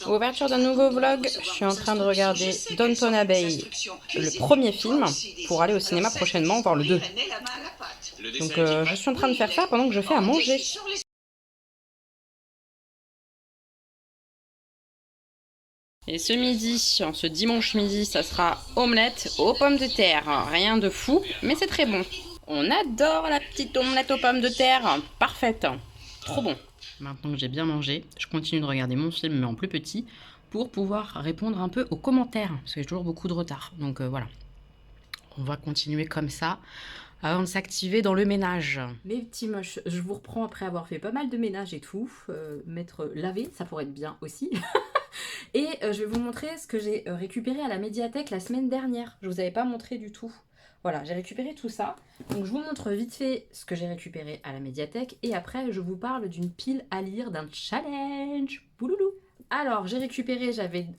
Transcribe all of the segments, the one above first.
Ouverture d'un nouveau vlog, je suis en train de regarder Downton Abbey, le premier film, pour aller au cinéma prochainement voir le 2. Donc je suis en train de faire ça pendant que je fais à manger. Et ce midi, ce dimanche midi, ça sera omelette aux pommes de terre. Rien de fou, mais c'est très bon. On adore la petite omelette aux pommes de terre. Parfaite. Trop bon. Maintenant que j'ai bien mangé, je continue de regarder mon film, mais en plus petit, pour pouvoir répondre un peu aux commentaires. Parce que j'ai toujours beaucoup de retard. Donc voilà. On va continuer comme ça avant de s'activer dans le ménage. Les petits moches, je vous reprends après avoir fait pas mal de ménage et tout. Mettre laver, ça pourrait être bien aussi. Et je vais vous montrer ce que j'ai récupéré à la médiathèque la semaine dernière. Je vous avais pas montré du tout. Voilà, j'ai récupéré tout ça. Donc je vous montre vite fait ce que j'ai récupéré à la médiathèque. Et après, je vous parle d'une pile à lire, d'un challenge. Bouloulou. Alors, j'avais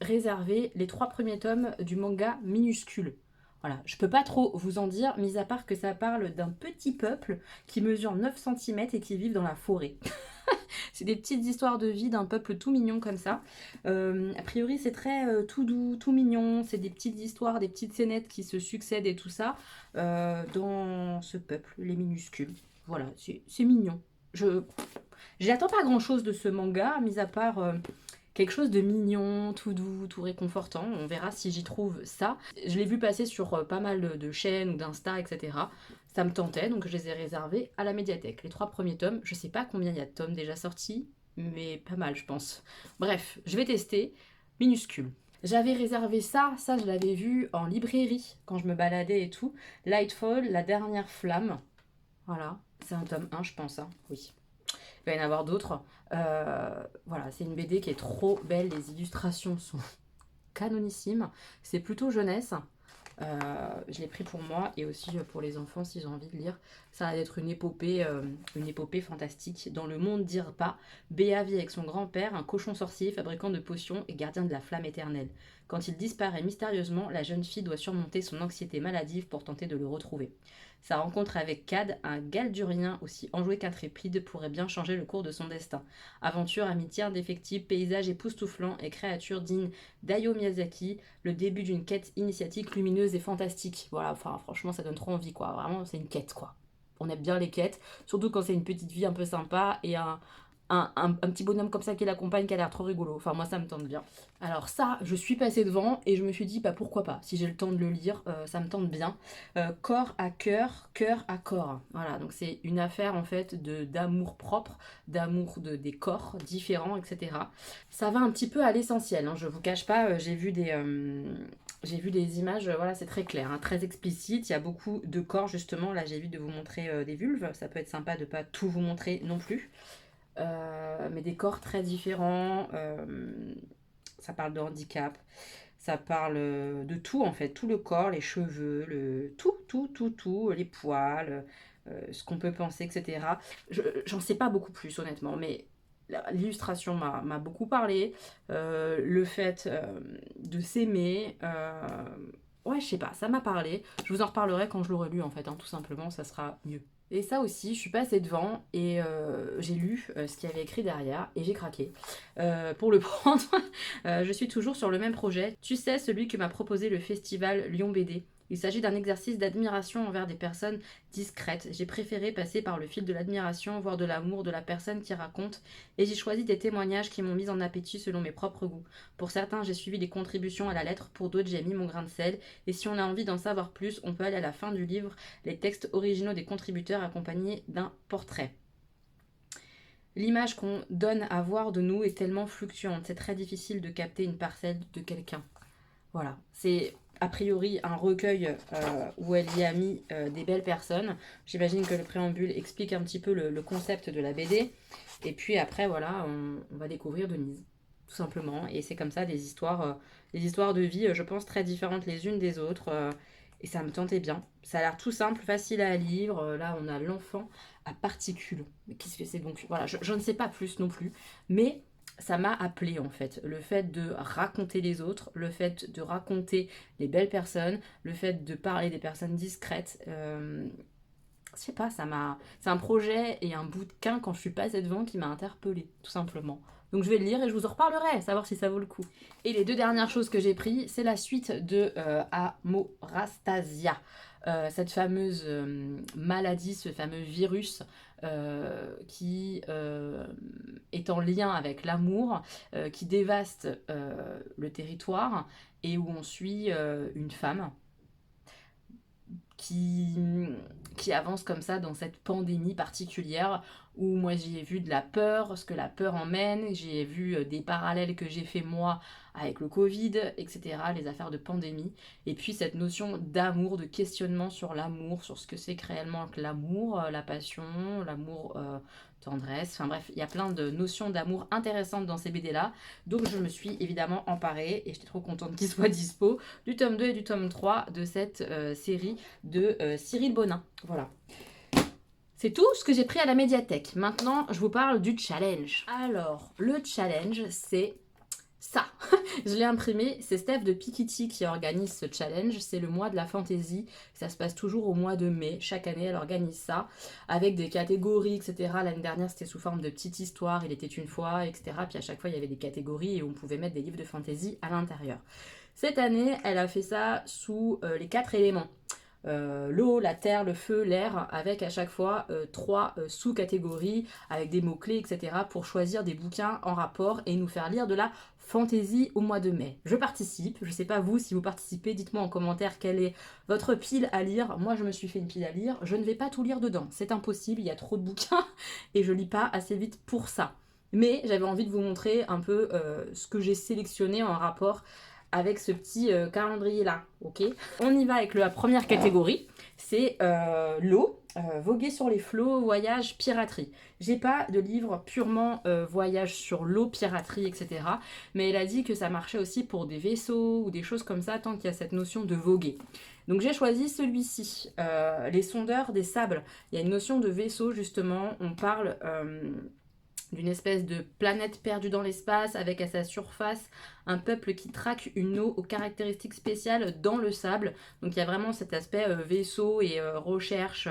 réservé les 3 premiers tomes du manga Minuscule. Voilà, je peux pas trop vous en dire, mis à part que ça parle d'un petit peuple qui mesure 9 cm et qui vit dans la forêt. C'est des petites histoires de vie d'un peuple tout mignon comme ça. A priori, c'est très tout doux, tout mignon. C'est des petites histoires, des petites scénettes qui se succèdent et tout ça dans ce peuple, les minuscules. Voilà, c'est mignon. J'attends pas grand chose de ce manga, mis à part quelque chose de mignon, tout doux, tout réconfortant. On verra si j'y trouve ça. Je l'ai vu passer sur pas mal de chaînes ou d'Insta, etc. Ça me tentait, donc je les ai réservés à la médiathèque. Les 3 premiers tomes, je sais pas combien il y a de tomes déjà sortis, mais pas mal, je pense. Bref, je vais tester. Minuscule. J'avais réservé ça je l'avais vu en librairie quand je me baladais et tout. Lightfall, la dernière flamme. Voilà, c'est un tome 1, je pense, hein. Oui. Il va y en avoir d'autres. Voilà, c'est une BD qui est trop belle. Les illustrations sont canonissimes. C'est plutôt jeunesse. Je l'ai pris pour moi et aussi pour les enfants s'ils ont envie de lire. Ça va être une épopée fantastique. Dans le monde d'Irpa, Béa vit avec son grand-père, un cochon sorcier, fabricant de potions et gardien de la flamme éternelle. Quand il disparaît mystérieusement, la jeune fille doit surmonter son anxiété maladive pour tenter de le retrouver. Sa rencontre avec Cad, un Galdurien aussi enjoué qu'intrépide, pourrait bien changer le cours de son destin. Aventure, amitié indéfectible, paysages époustouflants et créatures dignes d'Hayao Miyazaki, le début d'une quête initiatique lumineuse et fantastique. Voilà, enfin franchement ça donne trop envie quoi, vraiment c'est une quête quoi. On aime bien les quêtes, surtout quand c'est une petite vie un peu sympa et un petit bonhomme comme ça qui l'accompagne qui a l'air trop rigolo. Enfin moi ça me tente bien. Alors ça, je suis passée devant et je me suis dit bah pourquoi pas, si j'ai le temps de le lire, ça me tente bien. Corps à cœur, cœur à corps. Voilà, donc c'est une affaire en fait d'amour propre, d'amour des corps différents, etc. Ça va un petit peu à l'essentiel, hein, je vous cache pas, j'ai vu des images, voilà, c'est très clair, hein, très explicite. Il y a beaucoup de corps, justement. Là, j'évite de vous montrer des vulves. Ça peut être sympa de pas tout vous montrer non plus. Mais des corps très différents. Ça parle de handicap. Ça parle de tout, en fait. Tout le corps, les cheveux, tout, les poils, ce qu'on peut penser, etc. J'en sais pas beaucoup plus, honnêtement, mais l'illustration m'a beaucoup parlé. Le fait de s'aimer. Ouais, je sais pas, ça m'a parlé. Je vous en reparlerai quand je l'aurai lu, en fait, hein, tout simplement, ça sera mieux. Et ça aussi, je suis passée devant et j'ai lu ce qu'il y avait écrit derrière et j'ai craqué pour le prendre. Je suis toujours sur le même projet. Tu sais, celui que m'a proposé le festival Lyon BD. Il s'agit d'un exercice d'admiration envers des personnes discrètes. J'ai préféré passer par le fil de l'admiration, voire de l'amour de la personne qui raconte, et j'ai choisi des témoignages qui m'ont mis en appétit selon mes propres goûts. Pour certains, j'ai suivi des contributions à la lettre, pour d'autres, j'ai mis mon grain de sel, et si on a envie d'en savoir plus, on peut aller à la fin du livre, les textes originaux des contributeurs accompagnés d'un portrait. L'image qu'on donne à voir de nous est tellement fluctuante, c'est très difficile de capter une parcelle de quelqu'un. Voilà, c'est a priori un recueil où elle y a mis des belles personnes. J'imagine que le préambule explique un petit peu le concept de la BD. Et puis après, voilà, on va découvrir Denise, tout simplement. Et c'est comme ça des histoires de vie, je pense, très différentes les unes des autres. Et ça me tentait bien. Ça a l'air tout simple, facile à lire. Là, on a l'enfant à particules. Mais qu'est-ce que c'est donc? Voilà, je ne sais pas plus non plus. Mais ça m'a appelé en fait. Le fait de raconter les autres, le fait de raconter les belles personnes, le fait de parler des personnes discrètes. je sais pas, c'est un projet et un bouquin quand je suis passée devant qui m'a interpellée, tout simplement. Donc je vais le lire et je vous en reparlerai, savoir si ça vaut le coup. Et les 2 dernières choses que j'ai pris, c'est la suite de Amorastasia. Cette fameuse maladie, ce fameux virus qui est en lien avec l'amour, qui dévaste le territoire et où on suit une femme qui, qui avance comme ça dans cette pandémie particulière où moi j'y ai vu de la peur, ce que la peur emmène, j'y ai vu des parallèles que j'ai fait moi avec le Covid, etc., les affaires de pandémie, et puis cette notion d'amour, de questionnement sur l'amour, sur ce que c'est que réellement que l'amour, la passion, l'amour tendresse, enfin bref, il y a plein de notions d'amour intéressantes dans ces BD-là, donc je me suis évidemment emparée, et j'étais trop contente qu'ils soient dispo, du tome 2 et du tome 3 de cette série de Cyril Bonin. Voilà. C'est tout ce que j'ai pris à la médiathèque. Maintenant, je vous parle du challenge. Alors, le challenge, c'est ça. Je l'ai imprimé, c'est Steph de Pikitty qui organise ce challenge. C'est le mois de la fantaisie. Ça se passe toujours au mois de mai. Chaque année, elle organise ça avec des catégories, etc. L'année dernière, c'était sous forme de petite histoire. Il était une fois, etc. Puis à chaque fois, il y avait des catégories et on pouvait mettre des livres de fantaisie à l'intérieur. Cette année, elle a fait ça sous les 4 éléments. L'eau, la terre, le feu, l'air, avec à chaque fois 3 sous-catégories, avec des mots-clés, etc. pour choisir des bouquins en rapport et nous faire lire de la fantaisie au mois de mai. Je participe, je sais pas vous si vous participez, dites-moi en commentaire quelle est votre pile à lire. Moi je me suis fait une pile à lire, je ne vais pas tout lire dedans, c'est impossible, il y a trop de bouquins et je lis pas assez vite pour ça. Mais j'avais envie de vous montrer un peu ce que j'ai sélectionné en rapport avec ce petit calendrier là, ok. On y va avec la première catégorie, c'est l'eau, voguer sur les flots, voyage, piraterie. J'ai pas de livre purement voyage sur l'eau, piraterie, etc. Mais elle a dit que ça marchait aussi pour des vaisseaux ou des choses comme ça, tant qu'il y a cette notion de voguer. Donc j'ai choisi celui-ci, les sondeurs des sables. Il y a une notion de vaisseau justement, on parle d'une espèce de planète perdue dans l'espace avec à sa surface un peuple qui traque une eau aux caractéristiques spéciales dans le sable. Donc il y a vraiment cet aspect vaisseau et recherche.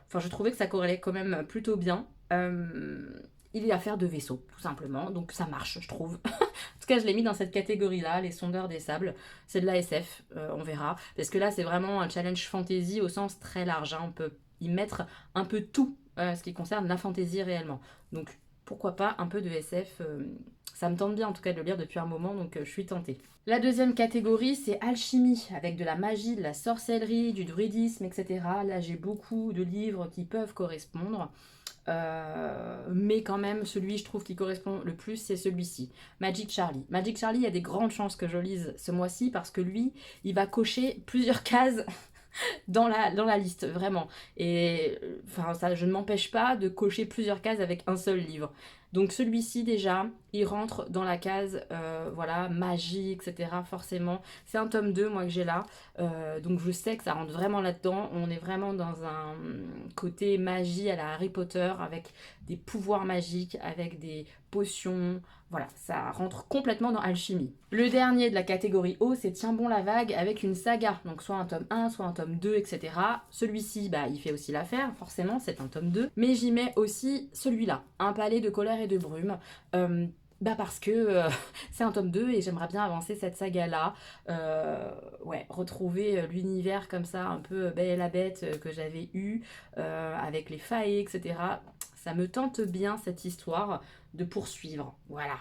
Enfin, je trouvais que ça corrélait quand même plutôt bien. Il y a affaire de vaisseau, tout simplement. Donc ça marche, je trouve. En tout cas, je l'ai mis dans cette catégorie-là, les sondeurs des sables. C'est de la SF, on verra. Parce que là, c'est vraiment un challenge fantasy au sens très large. Hein. On peut y mettre un peu tout ce qui concerne la fantasy réellement. Donc pourquoi pas un peu de SF, ça me tente bien en tout cas de le lire depuis un moment, donc je suis tentée. La deuxième catégorie, c'est alchimie, avec de la magie, de la sorcellerie, du druidisme, etc. Là, j'ai beaucoup de livres qui peuvent correspondre. Mais quand même, celui je trouve qui correspond le plus, c'est celui-ci, Magic Charlie. Magic Charlie, il y a des grandes chances que je lise ce mois-ci parce que lui, il va cocher plusieurs cases dans la liste, vraiment. Et enfin, ça, je ne m'empêche pas de cocher plusieurs cases avec un seul livre. Donc celui-ci déjà, il rentre dans la case, voilà, magie, etc. Forcément. C'est un tome 2, moi, que j'ai là. Donc je sais que ça rentre vraiment là-dedans. On est vraiment dans un côté magie à la Harry Potter, avec des pouvoirs magiques, avec des potions. Voilà, ça rentre complètement dans alchimie. Le dernier de la catégorie haut, c'est Tiens bon la vague, avec une saga. Donc soit un tome 1, soit un tome 2, etc. Celui-ci, bah, il fait aussi l'affaire, forcément, c'est un tome 2. Mais j'y mets aussi celui-là, Un palais de colère et de brume. Bah parce que c'est un tome 2 et j'aimerais bien avancer cette saga-là. Ouais, retrouver l'univers comme ça, un peu Belle et la Bête que j'avais eu, avec les faées, etc. Ça me tente bien cette histoire de poursuivre. Voilà.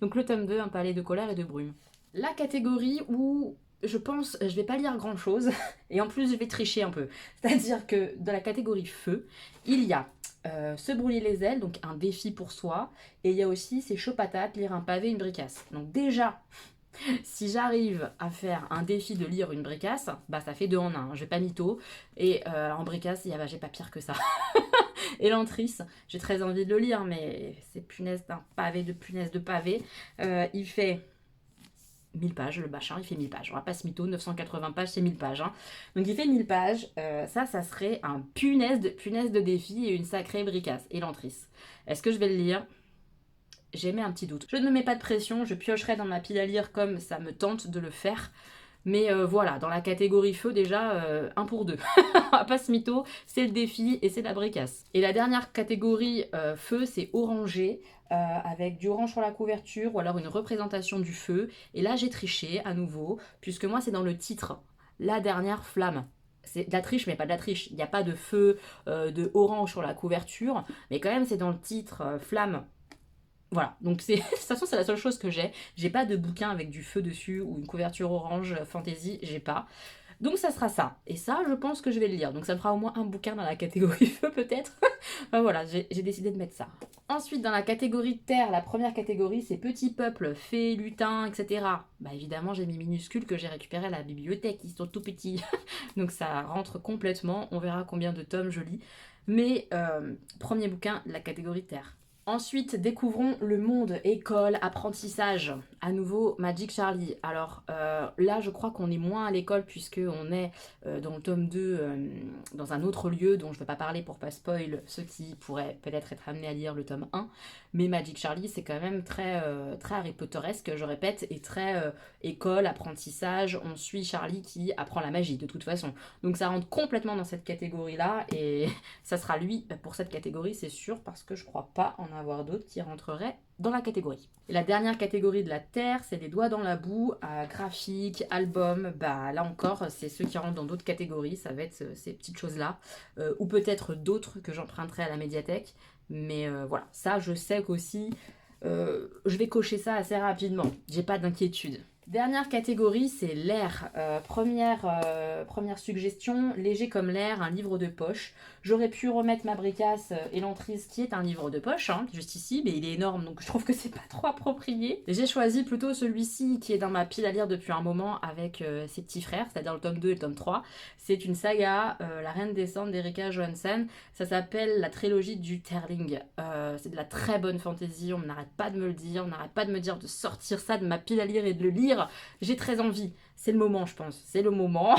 Donc le tome 2, Un palais de colère et de brume. La catégorie où je pense je vais pas lire grand chose et en plus je vais tricher un peu. C'est-à-dire que dans la catégorie feu, il y a se brûler les ailes, donc un défi pour soi, et il y a aussi c'est chaud patate, lire un pavé, une bricasse. Donc déjà, si j'arrive à faire un défi de lire une bricasse, bah ça fait 2 en 1, je vais pas mytho, et en bricasse, j'ai pas pire que ça. Et l'Antris, j'ai très envie de le lire, mais c'est punaise d'un pavé de punaise de pavé. Il fait 1000 pages, le machin, il fait 1000 pages. On va pas se mytho, 980 pages, c'est 1000 pages. Hein. Donc il fait 1000 pages. Ça serait un punaise de défi et une sacrée bricasse. Et l'Antris. Est-ce que je vais le lire ? J'ai mis un petit doute. Je ne me mets pas de pression, je piocherai dans ma pile à lire comme ça me tente de le faire. Mais voilà, dans la catégorie feu déjà, 1 pour 2. On va pas se mytho, c'est le défi et c'est la bricasse. Et la dernière catégorie feu, c'est orangé, avec du orange sur la couverture ou alors une représentation du feu. Et là j'ai triché à nouveau, puisque moi c'est dans le titre, la dernière flamme. C'est de la triche, mais pas de la triche. Il n'y a pas de feu de orange sur la couverture, mais quand même c'est dans le titre flamme. Voilà, donc de toute façon c'est la seule chose que j'ai. J'ai pas de bouquin avec du feu dessus ou une couverture orange fantasy, j'ai pas. Donc ça sera ça. Et ça, je pense que je vais le lire. Donc ça me fera au moins un bouquin dans la catégorie feu peut-être. Enfin voilà, j'ai décidé de mettre ça. Ensuite, dans la catégorie terre, la première catégorie, c'est petits peuples, fées, lutins, etc. Bah évidemment, j'ai mis minuscules que j'ai récupéré à la bibliothèque, ils sont tout petits. Donc ça rentre complètement, on verra combien de tomes je lis. Mais premier bouquin, la catégorie terre. Ensuite, découvrons le monde, école, apprentissage. À nouveau, Magic Charlie. Alors là, je crois qu'on est moins à l'école puisqu'on est dans le tome 2, dans un autre lieu dont je ne vais pas parler pour pas spoil ceux qui pourraient peut-être être amenés à lire le tome 1. Mais Magic Charlie, c'est quand même très Harry Potteresque, je répète, et très école, apprentissage. On suit Charlie qui apprend la magie de toute façon. Donc ça rentre complètement dans cette catégorie-là et ça sera lui pour cette catégorie, c'est sûr, parce que je crois pas en avoir d'autres qui rentreraient dans la catégorie. Et la dernière catégorie de la terre, c'est les doigts dans la boue, graphique, album. Bah là encore, c'est ceux qui rentrent dans d'autres catégories, ça va être ces petites choses-là, ou peut-être d'autres que j'emprunterai à la médiathèque. Mais voilà, ça je sais qu'aussi, je vais cocher ça assez rapidement, j'ai pas d'inquiétude. Dernière catégorie, c'est l'air. Première suggestion, léger comme l'air, un livre de poche. J'aurais pu remettre ma bricasse et l'entrise qui est un livre de poche, hein, juste ici, mais il est énorme donc je trouve que c'est pas trop approprié. J'ai choisi plutôt celui-ci qui est dans ma pile à lire depuis un moment avec ses petits frères, c'est-à-dire le tome 2 et le tome 3. C'est une saga, La Reine des Cendres d'Erika Johansen. Ça s'appelle la trilogie du Terling. C'est de la très bonne fantaisie, on n'arrête pas de me le dire, on n'arrête pas de me dire de sortir ça de ma pile à lire et de le lire. J'ai très envie, c'est le moment je pense, c'est le moment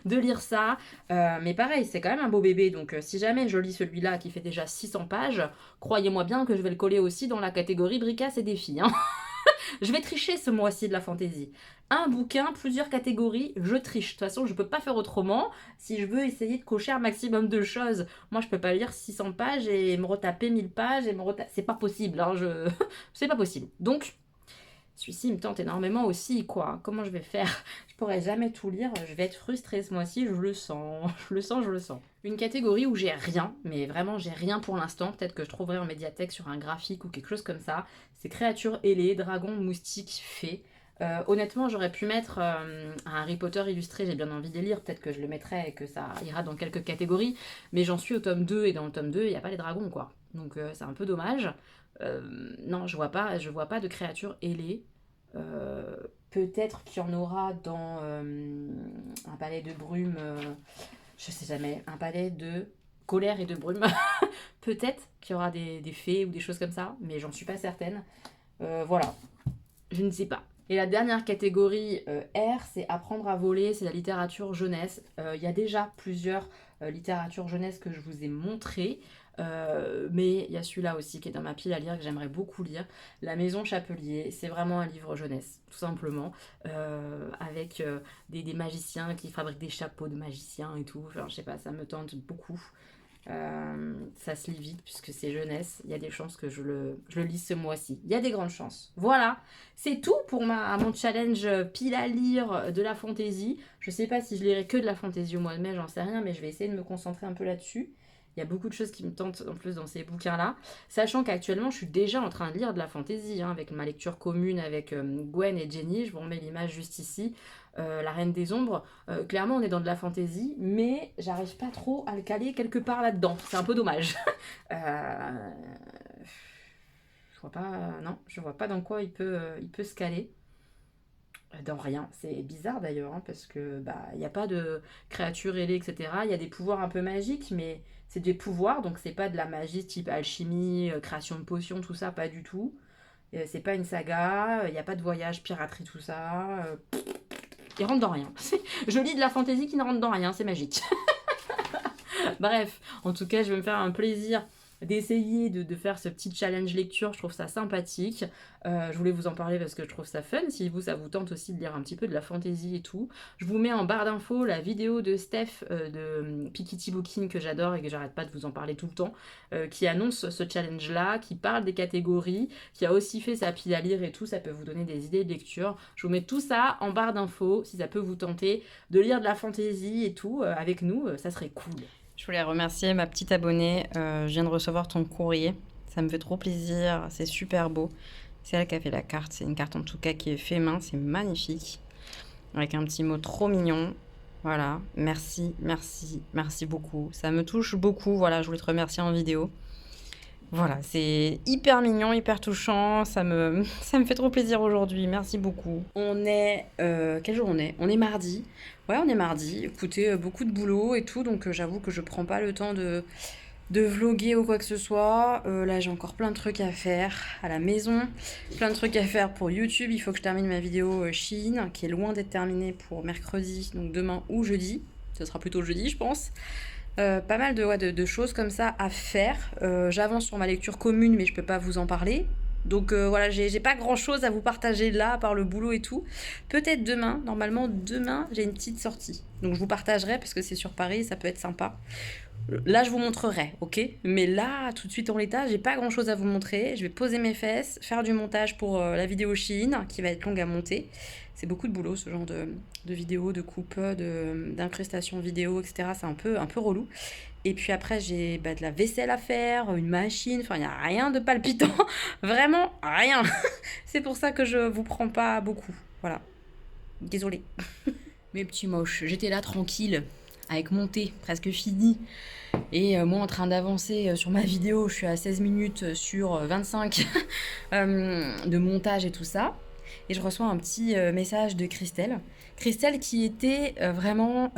de lire ça, mais pareil c'est quand même un beau bébé, donc si jamais je lis celui-là qui fait déjà 600 pages, croyez-moi bien que je vais le coller aussi dans la catégorie bricasse et défis, hein. Je vais tricher ce mois-ci de la fantaisie. Un bouquin, plusieurs catégories, je triche. De toute façon, je peux pas faire autrement si je veux essayer de cocher un maximum de choses. Moi, je peux pas lire 600 pages et me retaper 1000 pages et c'est pas possible, hein, c'est pas possible. Donc, celui-ci me tente énormément aussi, quoi. Comment je vais faire? Je pourrais jamais tout lire, je vais être frustrée ce mois-ci, je le sens. Je le sens, je le sens. Une catégorie où j'ai rien, mais vraiment j'ai rien pour l'instant, peut-être que je trouverai en médiathèque sur un graphique ou quelque chose comme ça. C'est créatures ailées, dragons, moustiques, fées. Honnêtement, j'aurais pu mettre un Harry Potter illustré, j'ai bien envie de les lire, peut-être que je le mettrai et que ça ira dans quelques catégories, mais j'en suis au tome 2 et dans le tome 2, il n'y a pas les dragons, quoi. Donc c'est un peu dommage. Non, je vois pas de créatures ailées. Peut-être qu'il y en aura dans un palais de brume, je sais jamais, un palais de colère et de brume. Peut-être qu'il y aura des fées ou des choses comme ça, mais j'en suis pas certaine. Voilà, je ne sais pas. Et la dernière catégorie R, c'est apprendre à voler, c'est la littérature jeunesse. Il y a déjà plusieurs littératures jeunesse que je vous ai montrées. Mais il y a celui-là aussi qui est dans ma pile à lire que j'aimerais beaucoup lire. La Maison Chapelier, c'est vraiment un livre jeunesse, tout simplement, avec des magiciens qui fabriquent des chapeaux de magiciens et tout. Enfin, je sais pas, ça me tente beaucoup. Ça se lit vite puisque c'est jeunesse. Il y a des chances que je le lise ce mois-ci. Il y a des grandes chances. Voilà, c'est tout pour mon challenge pile à lire de la fantaisie. Je sais pas si je lirai que de la fantaisie au mois de mai, j'en sais rien, mais je vais essayer de me concentrer un peu là-dessus. Il y a beaucoup de choses qui me tentent en plus dans ces bouquins-là. Sachant qu'actuellement, je suis déjà en train de lire de la fantaisie, hein, avec ma lecture commune avec Gwen et Jenny. Je vous remets l'image juste ici. La Reine des Ombres. Clairement, on est dans de la fantaisie, mais j'arrive pas trop à le caler quelque part là-dedans. C'est un peu dommage. Je vois pas... non, je vois pas dans quoi il peut se caler. Dans rien, c'est bizarre d'ailleurs, hein, parce que il n'y a pas de créatures ailées, etc. Il y a des pouvoirs un peu magiques, mais c'est des pouvoirs, donc c'est pas de la magie type alchimie, création de potions, tout ça, pas du tout. C'est pas une saga, il n'y a pas de voyage, piraterie, tout ça. Il rentre dans rien. Je lis de la fantaisie qui ne rentre dans rien, c'est magique. Bref, en tout cas, je vais me faire un plaisir d'essayer de faire ce petit challenge lecture, je trouve ça sympathique. Je voulais vous en parler parce que je trouve ça fun, si vous, ça vous tente aussi de lire un petit peu de la fantasy et tout. Je vous mets en barre d'infos la vidéo de Steph de Piketty Booking que j'adore et que j'arrête pas de vous en parler tout le temps, qui annonce ce challenge-là, qui parle des catégories, qui a aussi fait sa pile à lire et tout, ça peut vous donner des idées de lecture. Je vous mets tout ça en barre d'infos, si ça peut vous tenter de lire de la fantasy et tout avec nous, ça serait cool. Je voulais remercier ma petite abonnée. Je viens de recevoir ton courrier. Ça me fait trop plaisir. C'est super beau. C'est elle qui a fait la carte. C'est une carte en tout cas qui est fait main. C'est magnifique. Avec un petit mot trop mignon. Voilà. Merci, merci, merci beaucoup. Ça me touche beaucoup. Voilà, je voulais te remercier en vidéo. Voilà, c'est hyper mignon, hyper touchant. Ça me fait trop plaisir aujourd'hui. Merci beaucoup. On est... quel jour on est? On est mardi. Ouais, on est mardi. Écoutez, beaucoup de boulot et tout. Donc j'avoue que je prends pas le temps de vlogger ou quoi que ce soit. Là, j'ai encore plein de trucs à faire à la maison. Plein de trucs à faire pour YouTube. Il faut que je termine ma vidéo Shein, qui est loin d'être terminée pour mercredi. Donc demain ou jeudi. Ce sera plutôt jeudi, je pense. Pas mal de choses comme ça à faire. J'avance sur ma lecture commune, mais je peux pas vous en parler. Donc voilà, j'ai pas grand chose à vous partager là, à part le boulot et tout. Peut-être demain, normalement demain, j'ai une petite sortie. Donc je vous partagerai parce que c'est sur Paris, ça peut être sympa. Là, je vous montrerai, ok? Mais là, tout de suite en l'état, j'ai pas grand chose à vous montrer. Je vais poser mes fesses, faire du montage pour la vidéo Shein, qui va être longue à monter. C'est beaucoup de boulot, ce genre de vidéo, de coupe, d'incrustation vidéo, etc. C'est un peu relou. Et puis après, j'ai de la vaisselle à faire, une machine, enfin, il n'y a rien de palpitant. Vraiment rien. C'est pour ça que je vous prends pas beaucoup. Voilà. Désolée. Mes petits moches, j'étais là tranquille, avec mon thé presque fini. Et moi en train d'avancer sur ma vidéo, je suis à 16 minutes sur 25 de montage et tout ça. Et je reçois un petit message de Christelle. Christelle qui était vraiment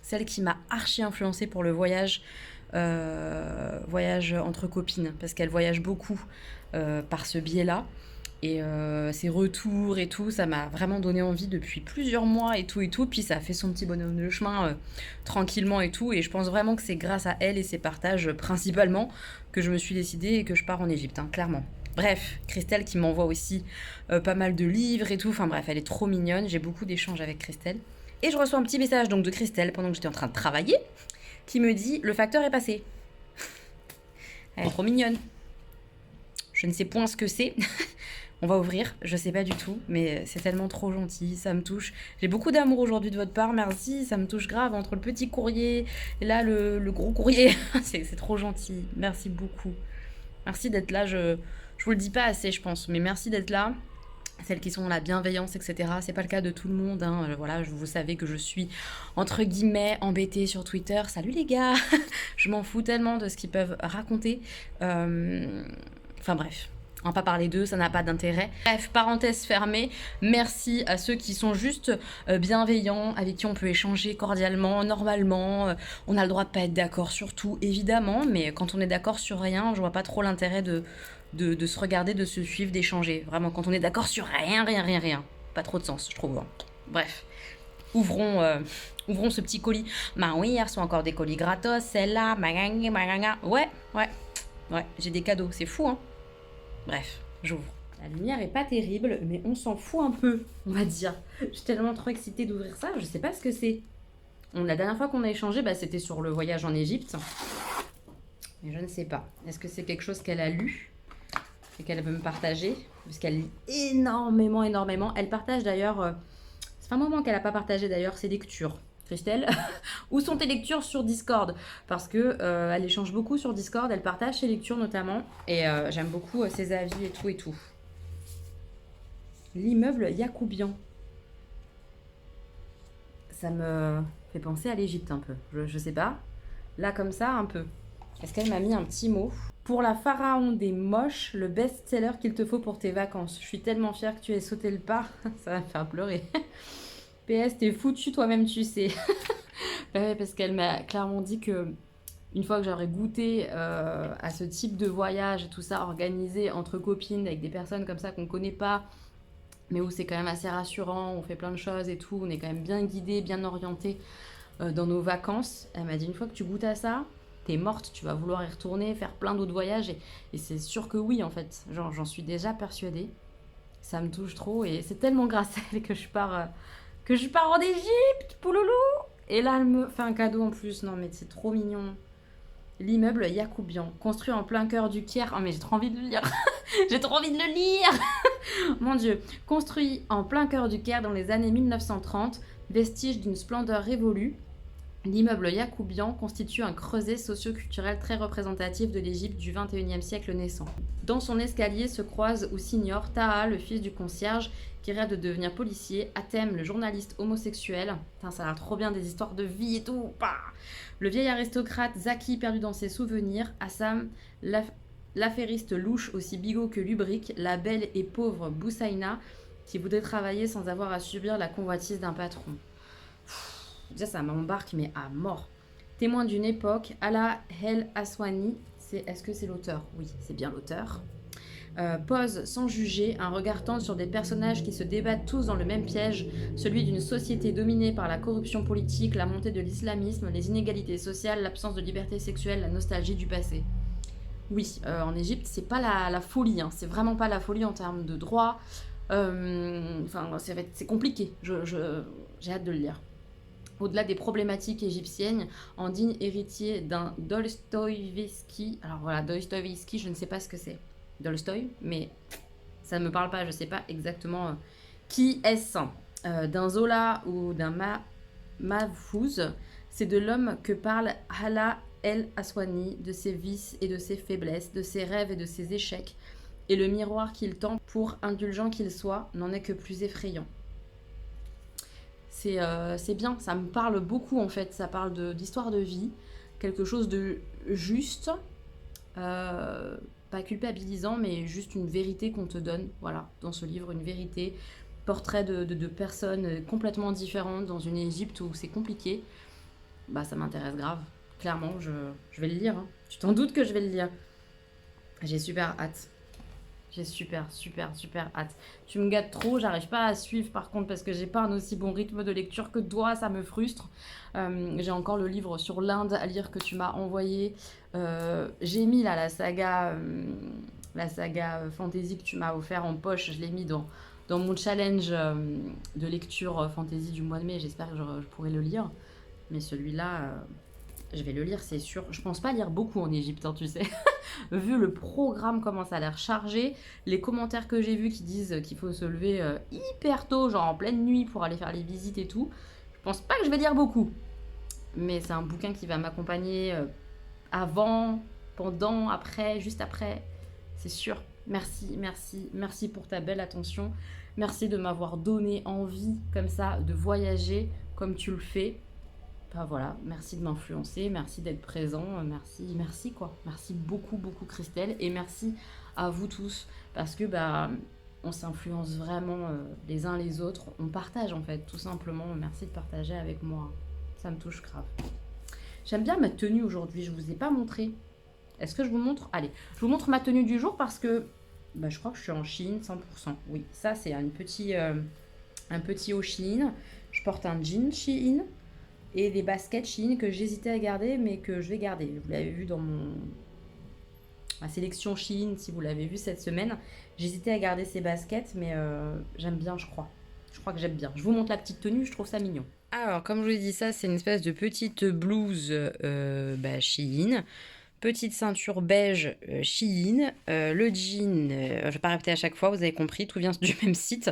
celle qui m'a archi influencée pour le voyage entre copines. Parce qu'elle voyage beaucoup par ce biais-là. Et ses retours et tout, ça m'a vraiment donné envie depuis plusieurs mois et tout. Puis ça a fait son petit bonhomme de chemin tranquillement et tout. Et je pense vraiment que c'est grâce à elle et ses partages principalement que je me suis décidée et que je pars en Égypte, hein, clairement. Bref, Christelle qui m'envoie aussi pas mal de livres et tout. Enfin bref, elle est trop mignonne. J'ai beaucoup d'échanges avec Christelle. Et je reçois un petit message donc de Christelle pendant que j'étais en train de travailler qui me dit « Le facteur est passé ». Elle est trop mignonne. Je ne sais point ce que c'est. On va ouvrir, je sais pas du tout, mais c'est tellement trop gentil, ça me touche. J'ai beaucoup d'amour aujourd'hui de votre part, merci, ça me touche grave entre le petit courrier et là le gros courrier. c'est trop gentil, merci beaucoup. Merci d'être là, je vous le dis pas assez je pense, mais merci d'être là. Celles qui sont dans la bienveillance, etc. C'est pas le cas de tout le monde, hein. Voilà, vous savez que je suis entre guillemets embêtée sur Twitter. Salut les gars. Je m'en fous tellement de ce qu'ils peuvent raconter. Enfin bref. On va pas parler d'eux, ça n'a pas d'intérêt. Bref, parenthèse fermée, merci à ceux qui sont juste bienveillants, avec qui on peut échanger cordialement, normalement. On a le droit de pas être d'accord sur tout, évidemment, mais quand on est d'accord sur rien, je vois pas trop l'intérêt de se regarder, de se suivre, d'échanger. Vraiment, quand on est d'accord sur rien. Pas trop de sens, je trouve. Bref, ouvrons ce petit colis. Bah oui, hier sont encore des colis gratos, celle-là, ouais, j'ai des cadeaux, c'est fou, hein. Bref, j'ouvre. La lumière est pas terrible, mais on s'en fout un peu, on va dire. Je suis tellement trop excitée d'ouvrir ça, je sais pas ce que c'est. La dernière fois qu'on a échangé, c'était sur le voyage en Égypte. Mais je ne sais pas. Est-ce que c'est quelque chose qu'elle a lu et qu'elle veut me partager? Parce qu'elle lit énormément. Elle partage d'ailleurs... ça fait un moment qu'elle n'a pas partagé d'ailleurs ses lectures. Christelle, où sont tes lectures sur Discord? Parce que elle échange beaucoup sur Discord, elle partage ses lectures notamment, et j'aime beaucoup ses avis et tout. L'immeuble Yacoubian. Ça me fait penser à l'Égypte un peu, je sais pas. Là comme ça, un peu. Est-ce qu'elle m'a mis un petit mot? Pour la pharaon des moches, le best-seller qu'il te faut pour tes vacances. Je suis tellement fière que tu aies sauté le pas, ça va me faire pleurer. PS, t'es foutu toi-même, tu sais. Ouais, parce qu'elle m'a clairement dit que une fois que j'aurais goûté à ce type de voyage et tout ça organisé entre copines avec des personnes comme ça qu'on connaît pas, mais où c'est quand même assez rassurant, on fait plein de choses et tout, on est quand même bien guidé, bien orienté dans nos vacances. Elle m'a dit une fois que tu goûtes à ça, t'es morte, tu vas vouloir y retourner, faire plein d'autres voyages. Et c'est sûr que oui, en fait. Genre, j'en suis déjà persuadée. Ça me touche trop. Et c'est tellement grâce à elle que je pars en Égypte, pouloulou. Et là, elle me fait un cadeau en plus. Non, mais c'est trop mignon. L'immeuble Yacoubian, construit en plein cœur du Caire. Oh, mais j'ai trop envie de le lire. J'ai trop envie de le lire. Mon Dieu. Construit en plein cœur du Caire dans les années 1930, vestige d'une splendeur révolue, l'immeuble Yacoubian constitue un creuset socio-culturel très représentatif de l'Égypte du XXIe siècle naissant. Dans son escalier se croise ou s'ignore Taha, le fils du concierge, qui rêve de devenir policier, Hatem, le journaliste homosexuel. Putain, ça a l'air trop bien, des histoires de vie et tout. Bah le vieil aristocrate Zaki, perdu dans ses souvenirs, Assam, l'affairiste louche aussi bigot que lubrique, la belle et pauvre Boussaïna, qui voudrait travailler sans avoir à subir la convoitise d'un patron. Déjà, ça m'embarque, mais à mort. Témoin d'une époque, Ala El Aswani, est-ce que c'est l'auteur? Oui, c'est bien l'auteur. Pose sans juger un regard tendre sur des personnages qui se débattent tous dans le même piège, celui d'une société dominée par la corruption politique, la montée de l'islamisme, les inégalités sociales, l'absence de liberté sexuelle, la nostalgie du passé. Oui, en Égypte, c'est pas la folie, hein. C'est vraiment pas la folie en termes de droit. Enfin, c'est compliqué. J'ai hâte de le lire. Au-delà des problématiques égyptiennes, en digne héritier d'un Dostoïevski. Alors voilà, Dostoïevski, je ne sais pas ce que c'est. Tolstoï, mais ça ne me parle pas, je ne sais pas exactement qui est-ce. D'un Zola ou d'un Mahfouz, c'est de l'homme que parle Hala El Aswani, de ses vices et de ses faiblesses, de ses rêves et de ses échecs, et le miroir qu'il tend, pour indulgent qu'il soit, n'en est que plus effrayant. C'est bien, ça me parle beaucoup en fait, ça parle d'histoire de vie, quelque chose de juste, pas culpabilisant, mais juste une vérité qu'on te donne, voilà, dans ce livre, une vérité, portrait de personnes complètement différentes dans une Égypte où c'est compliqué. Bah ça m'intéresse grave, clairement, je vais le lire, hein. Tu t'en doutes que je vais le lire. J'ai super hâte. J'ai super hâte. Tu me gâtes trop, j'arrive pas à suivre par contre parce que j'ai pas un aussi bon rythme de lecture que toi, ça me frustre. J'ai encore le livre sur l'Inde à lire que tu m'as envoyé. J'ai mis là la saga fantasy que tu m'as offert en poche, je l'ai mis dans mon challenge de lecture fantasy du mois de mai. J'espère que je pourrai le lire. Mais celui-là, je vais le lire, c'est sûr. Je pense pas lire beaucoup en Égypte, hein, tu sais. Vu le programme, comment ça a l'air chargé, les commentaires que j'ai vus qui disent qu'il faut se lever hyper tôt, genre en pleine nuit pour aller faire les visites et tout, je pense pas que je vais lire beaucoup. Mais c'est un bouquin qui va m'accompagner avant, pendant, après, juste après. C'est sûr. Merci pour ta belle attention. Merci de m'avoir donné envie comme ça de voyager comme tu le fais. Enfin, voilà, merci de m'influencer, merci d'être présent, merci quoi. Merci beaucoup Christelle et merci à vous tous parce que on s'influence vraiment les uns les autres, on partage en fait tout simplement. Merci de partager avec moi, ça me touche grave. J'aime bien ma tenue aujourd'hui, je vous ai pas montré. Est-ce que je vous montre? Allez, je vous montre ma tenue du jour parce que je crois que je suis en Shein 100%. Oui, ça c'est un petit haut Shein. Je porte un jean Shein et des baskets Shein que j'hésitais à garder mais que je vais garder. Vous l'avez vu dans ma sélection Shein, si vous l'avez vu cette semaine. J'hésitais à garder ces baskets mais j'aime bien, je crois. Je crois que j'aime bien. Je vous montre la petite tenue, je trouve ça mignon. Alors, comme je vous ai dit, ça c'est une espèce de petite blouse Shein. Petite ceinture beige Shein. Le jean, je ne vais pas répéter à chaque fois, vous avez compris, tout vient du même site.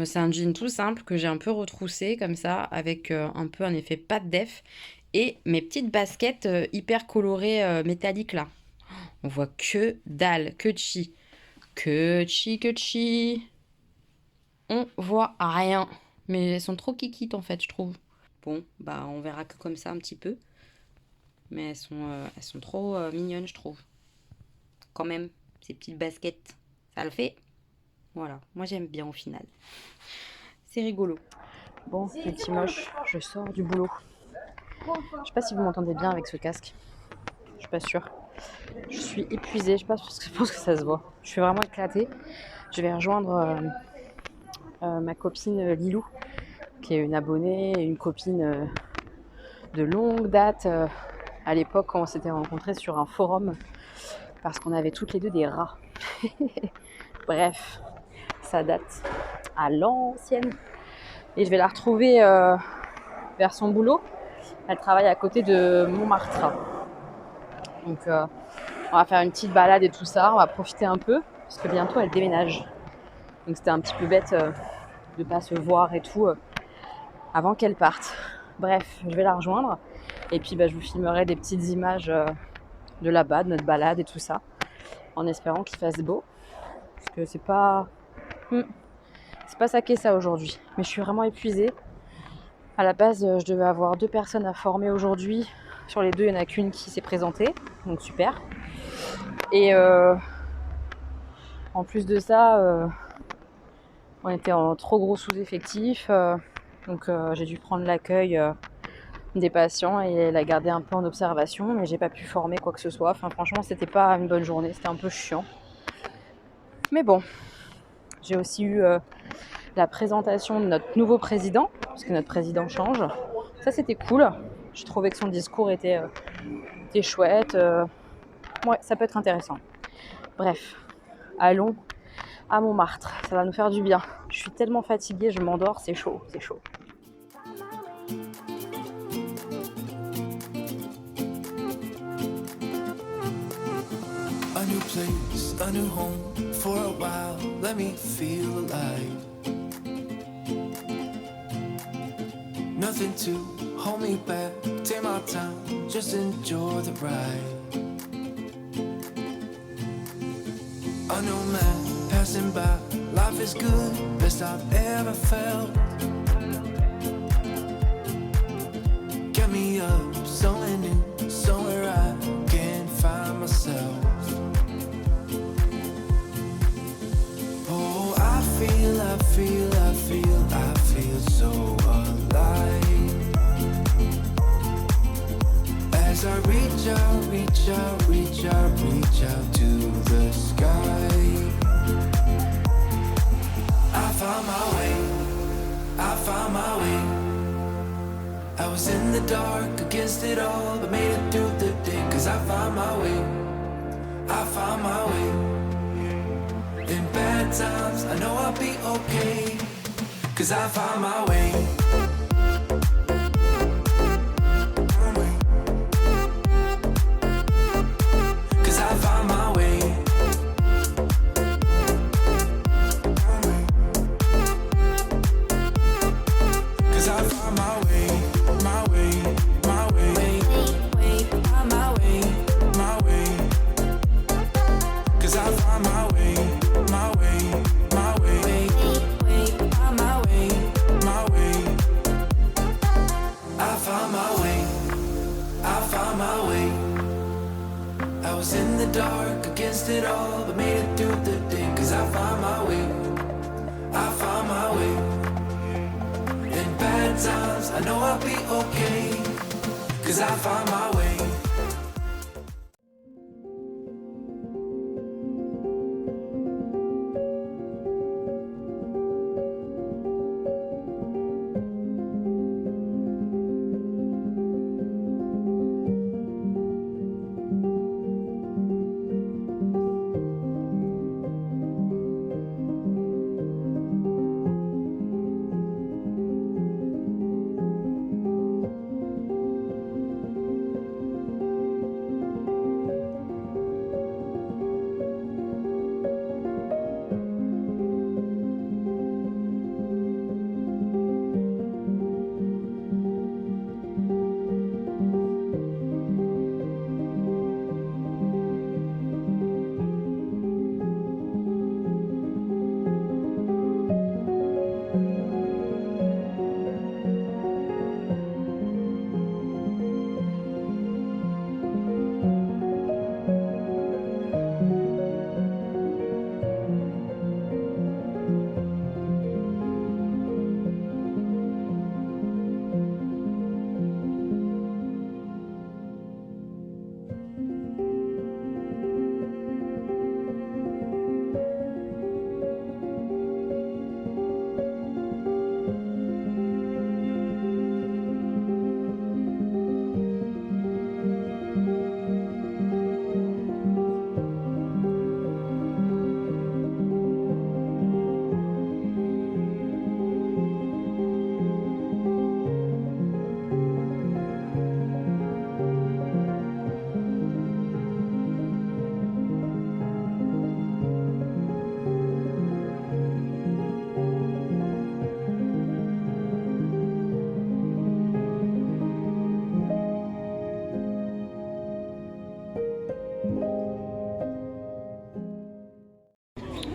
C'est un jean tout simple que j'ai un peu retroussé comme ça, avec un peu un effet pâte def. Et mes petites baskets hyper colorées métalliques là. On voit que dalle, que chi. On voit rien. Mais elles sont trop kikites en fait, je trouve. Bon, on verra que comme ça un petit peu. Mais elles sont trop mignonnes, je trouve. Quand même, ces petites baskets, ça le fait. Voilà, moi j'aime bien au final. C'est rigolo. Bon, les petits moches, je sors du boulot. Je sais pas si vous m'entendez bien avec ce casque. Je suis pas sûre. Je suis épuisée, je pense que ça se voit. Je suis vraiment éclatée. Je vais rejoindre ma copine Lilou, qui est une abonnée, une copine de longue date. à l'époque quand on s'était rencontrés sur un forum parce qu'on avait toutes les deux des rats. Bref, ça date à l'ancienne. Et je vais la retrouver vers son boulot. Elle travaille à côté de Montmartre. Donc on va faire une petite balade et tout ça. On va profiter un peu parce que bientôt elle déménage. Donc c'était un petit peu bête de pas se voir et tout avant qu'elle parte. Bref, je vais la rejoindre. Et puis je vous filmerai des petites images de là-bas, de notre balade et tout ça. En espérant qu'il fasse beau. Parce que c'est pas ça qu'est ça aujourd'hui. Mais je suis vraiment épuisée. À la base, je devais avoir 2 personnes à former aujourd'hui. Sur les 2, il n'y en a qu'une qui s'est présentée. Donc super. Et en plus de ça, on était en trop gros sous-effectif. Donc j'ai dû prendre l'accueil des patients et la garder un peu en observation. Mais j'ai pas pu former quoi que ce soit. Enfin franchement, c'était pas une bonne journée. C'était un peu chiant. Mais bon, j'ai aussi eu la présentation de notre nouveau président, parce que notre président change. Ça, c'était cool. Je trouvais que son discours était chouette. Ouais, ça peut être intéressant. Bref, allons à Montmartre. Ça va nous faire du bien. Je suis tellement fatiguée, je m'endors, c'est chaud, c'est chaud. A new place, a new home. For a while, let me feel alive. Nothing to hold me back. Take my time, just enjoy the ride. A new man passing by. Life is good, best I've ever felt. Get me up, somewhere new, somewhere I can find myself. I feel so alive. As I reach out to the sky. I found my way. I was in the dark against it all, but made it through the day. 'Cause I found my way. In bad times, I know I'll be okay. 'Cause I found my way.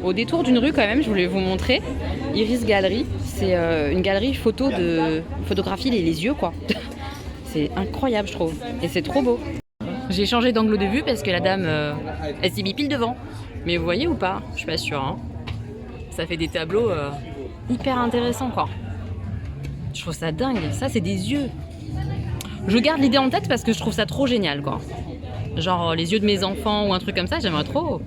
Au détour d'une rue quand même, je voulais vous montrer. Iris Galerie, c'est une galerie photographie les yeux quoi. C'est incroyable je trouve. Et c'est trop beau. J'ai changé d'angle de vue parce que la dame, elle s'est mis pile devant. Mais vous voyez ou pas? Je suis pas sûre. Hein. Ça fait des tableaux hyper intéressants quoi. Je trouve ça dingue. Ça c'est des yeux. Je garde l'idée en tête parce que je trouve ça trop génial quoi. Genre les yeux de mes enfants ou un truc comme ça, j'aimerais trop.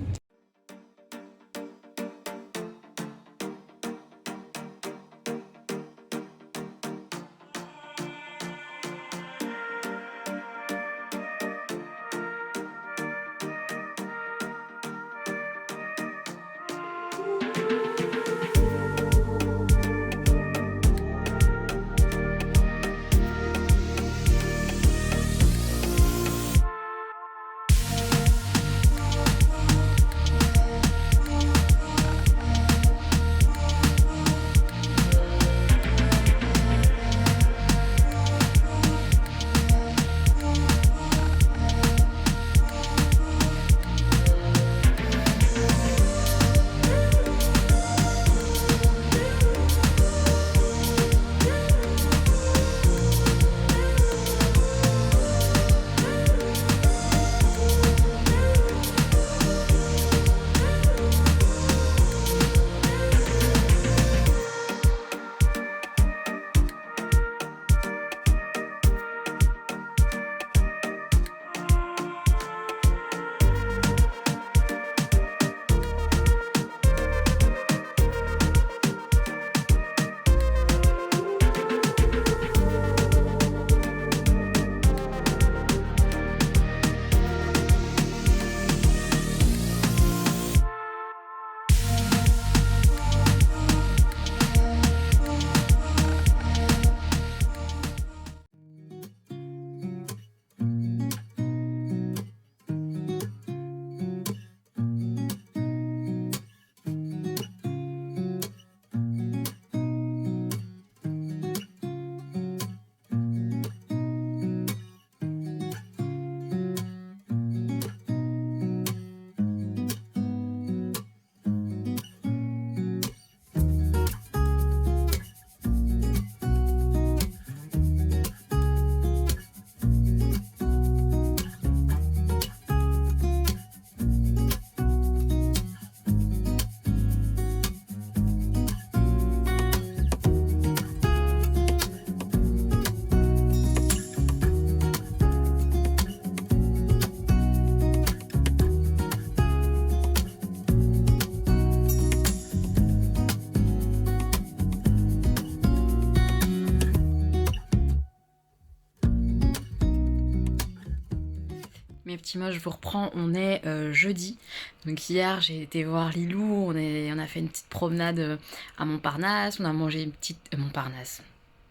Mes petits mots, je vous reprends, on est jeudi. Donc hier, j'ai été voir Lilou, on a fait une petite promenade à Montparnasse, on a mangé une petite... Montparnasse,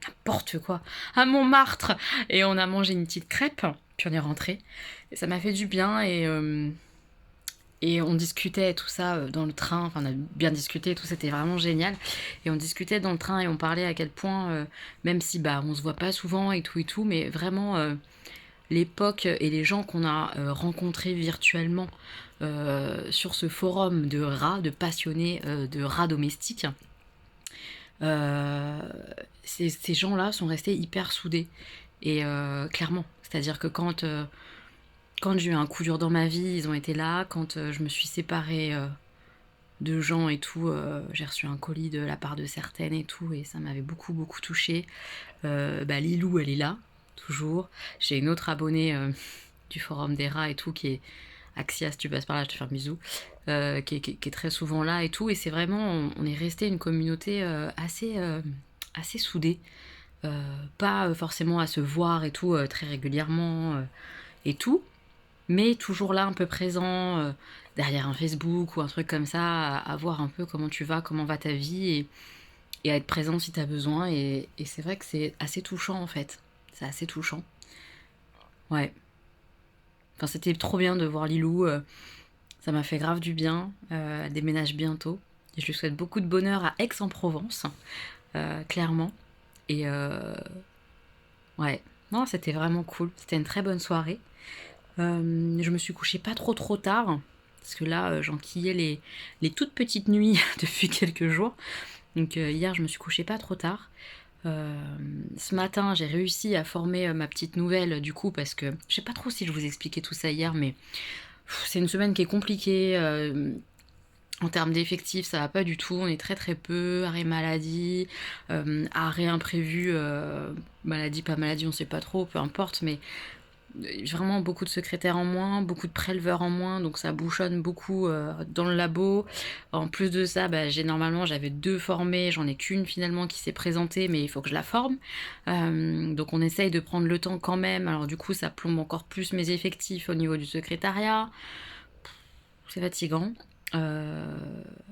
n'importe quoi, à Montmartre. Et on a mangé une petite crêpe, puis on est rentré. Et ça m'a fait du bien et on discutait et tout ça dans le train, enfin on a bien discuté et tout, c'était vraiment génial. Et on discutait dans le train et on parlait à quel point, même si bah on se voit pas souvent et tout, mais vraiment... l'époque et les gens qu'on a rencontrés virtuellement sur ce forum de rats, de passionnés de rats domestiques, ces gens-là sont restés hyper soudés. Et clairement, c'est-à-dire que quand j'ai eu un coup dur dans ma vie, ils ont été là. Quand je me suis séparée de gens et tout, j'ai reçu un colis de la part de certaines et tout, et ça m'avait beaucoup touchée. Lilou, elle est là. Toujours. J'ai une autre abonnée du forum des rats et tout qui est Axia, si tu passes par là, je te fais un bisou, qui est très souvent là et tout. Et c'est vraiment, on est resté une communauté assez soudée. Pas forcément à se voir et tout très régulièrement et tout, mais toujours là un peu présent derrière un Facebook ou un truc comme ça, à voir un peu comment tu vas, comment va ta vie et à être présent si tu as besoin. Et c'est vrai que c'est assez touchant en fait. C'est assez touchant. Ouais. Enfin, c'était trop bien de voir Lilou. Ça m'a fait grave du bien. Elle déménage bientôt. Et je lui souhaite beaucoup de bonheur à Aix-en-Provence. Clairement. Et ouais. Non, c'était vraiment cool. C'était une très bonne soirée. Je me suis couchée pas trop tard. Parce que là, j'enquillais les toutes petites nuits depuis quelques jours. Donc hier, je me suis couchée pas trop tard. Ce matin, j'ai réussi à former ma petite nouvelle du coup parce que je sais pas trop si je vous expliquais tout ça hier, mais c'est une semaine qui est compliquée. En termes d'effectifs, ça va pas du tout. On est très très peu. Arrêt maladie, arrêt imprévu, maladie, pas maladie, on sait pas trop, peu importe, mais vraiment beaucoup de secrétaires en moins, beaucoup de préleveurs en moins, donc ça bouchonne beaucoup dans le labo. En plus de ça, j'avais 2 formés, j'en ai qu'une finalement qui s'est présentée, mais il faut que je la forme. Donc on essaye de prendre le temps quand même. Alors du coup, ça plombe encore plus mes effectifs au niveau du secrétariat. C'est fatigant.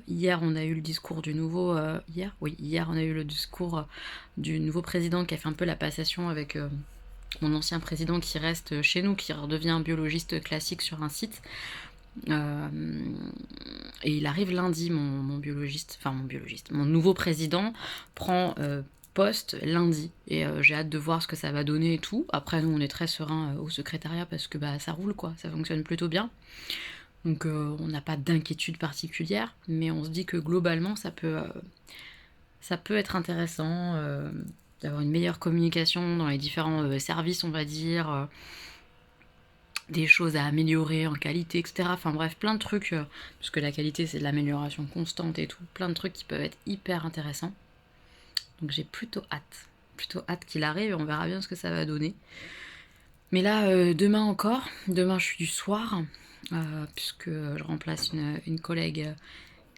Hier, on a eu le discours du nouveau... hier, on a eu le discours du nouveau président qui a fait un peu la passation avec... mon ancien président qui reste chez nous, qui redevient biologiste classique sur un site. Et il arrive lundi, mon nouveau président prend poste lundi. Et j'ai hâte de voir ce que ça va donner et tout. Après, nous, on est très serein au secrétariat parce que ça roule, quoi. Ça fonctionne plutôt bien. Donc, on n'a pas d'inquiétude particulière. Mais on se dit que globalement, ça peut être intéressant... d'avoir une meilleure communication dans les différents services, on va dire, des choses à améliorer en qualité, etc. Enfin bref, plein de trucs, parce que la qualité c'est de l'amélioration constante et tout, plein de trucs qui peuvent être hyper intéressants. Donc j'ai plutôt hâte qu'il arrive et on verra bien ce que ça va donner. Mais là, demain je suis du soir, puisque je remplace une collègue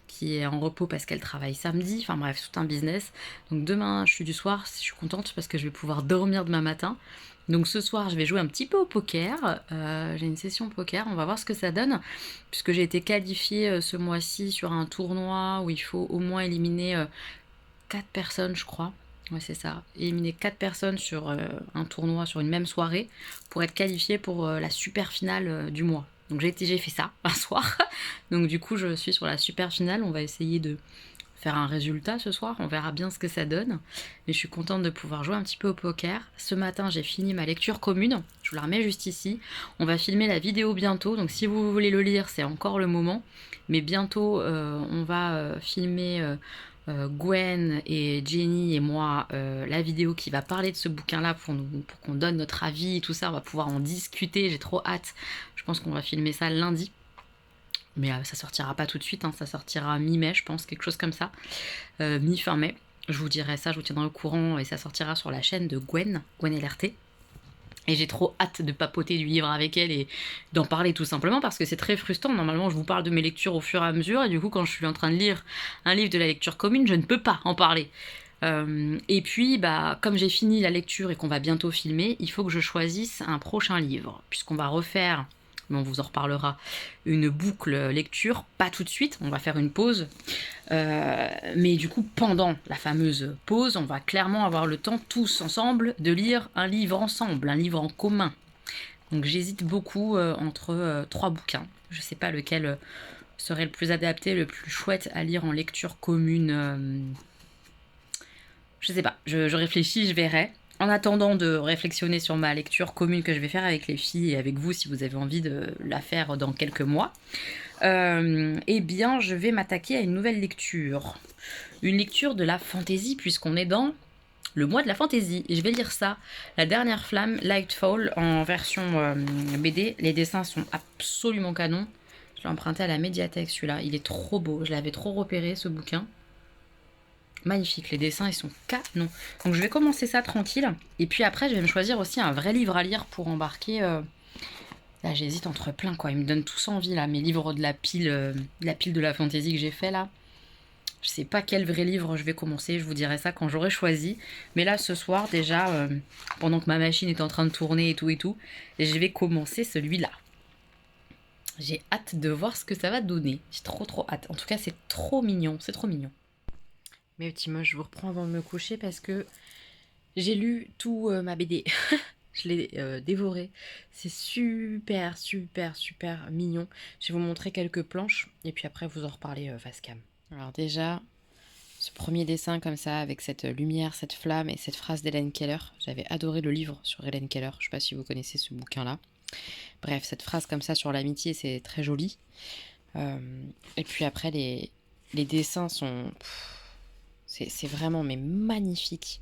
qui est en repos parce qu'elle travaille samedi, enfin bref, tout un business. Donc demain, je suis du soir, je suis contente parce que je vais pouvoir dormir demain matin. Donc ce soir, je vais jouer un petit peu au poker. J'ai une session poker, on va voir ce que ça donne, puisque j'ai été qualifiée ce mois-ci sur un tournoi où il faut au moins éliminer 4 personnes, je crois. Ouais, c'est ça. Éliminer 4 personnes sur un tournoi, sur une même soirée, pour être qualifiée pour la super finale du mois. Donc j'ai fait ça un soir. Donc du coup, je suis sur la super finale. On va essayer de faire un résultat ce soir. On verra bien ce que ça donne. Mais je suis contente de pouvoir jouer un petit peu au poker. Ce matin, j'ai fini ma lecture commune. Je vous la remets juste ici. On va filmer la vidéo bientôt. Donc si vous voulez le lire, c'est encore le moment. Mais bientôt, on va filmer... Gwen et Jenny et moi la vidéo qui va parler de ce bouquin-là pour qu'on donne notre avis et tout ça. On va pouvoir en discuter, j'ai trop hâte. Je pense qu'on va filmer ça lundi. Mais ça sortira pas tout de suite, hein. Ça sortira mi-mai, je pense, quelque chose comme ça. Mi-fin mai. Je vous dirai ça, je vous tiendrai au courant et ça sortira sur la chaîne de Gwen LRT. Et j'ai trop hâte de papoter du livre avec elle et d'en parler tout simplement parce que c'est très frustrant. Normalement, je vous parle de mes lectures au fur et à mesure et du coup, quand je suis en train de lire un livre de la lecture commune, je ne peux pas en parler. Et puis, comme j'ai fini la lecture et qu'on va bientôt filmer, il faut que je choisisse un prochain livre puisqu'on va refaire... mais on vous en reparlera, une boucle lecture, pas tout de suite, on va faire une pause, mais du coup pendant la fameuse pause, on va clairement avoir le temps tous ensemble de lire un livre ensemble, un livre en commun. Donc j'hésite beaucoup entre 3 bouquins, je sais pas lequel serait le plus adapté, le plus chouette à lire en lecture commune, je sais pas, je réfléchis, je verrai. En attendant de réflexionner sur ma lecture commune que je vais faire avec les filles et avec vous si vous avez envie de la faire dans quelques mois, eh bien je vais m'attaquer à une nouvelle lecture. Une lecture de la fantaisie puisqu'on est dans le mois de la fantaisie. Et je vais lire ça, La dernière flamme, Lightfall, en version BD. Les dessins sont absolument canons. Je l'ai emprunté à la médiathèque celui-là, il est trop beau, je l'avais trop repéré ce bouquin. Magnifique, les dessins ils sont canons. Donc je vais commencer ça tranquille. Et puis après je vais me choisir aussi un vrai livre à lire pour embarquer. Là j'hésite entre plein quoi. Ils me donnent tous envie là, mes livres de la pile de la fantaisie que j'ai fait là. Je sais pas quel vrai livre je vais commencer, je vous dirai ça quand j'aurai choisi. Mais là ce soir déjà, pendant que ma machine est en train de tourner et tout, je vais commencer celui-là. J'ai hâte de voir ce que ça va donner. J'ai trop hâte. En tout cas c'est trop mignon, c'est trop mignon. Mes petits moches, je vous reprends avant de me coucher parce que j'ai lu tout ma BD. Je l'ai dévoré. C'est super mignon. Je vais vous montrer quelques planches et puis après vous en reparler face cam. Alors déjà, ce premier dessin comme ça avec cette lumière, cette flamme et cette phrase d'Hélène Keller. J'avais adoré le livre sur Hélène Keller. Je sais pas si vous connaissez ce bouquin-là. Bref, cette phrase comme ça sur l'amitié, c'est très joli. Et puis après, les dessins sont... c'est vraiment mais magnifique.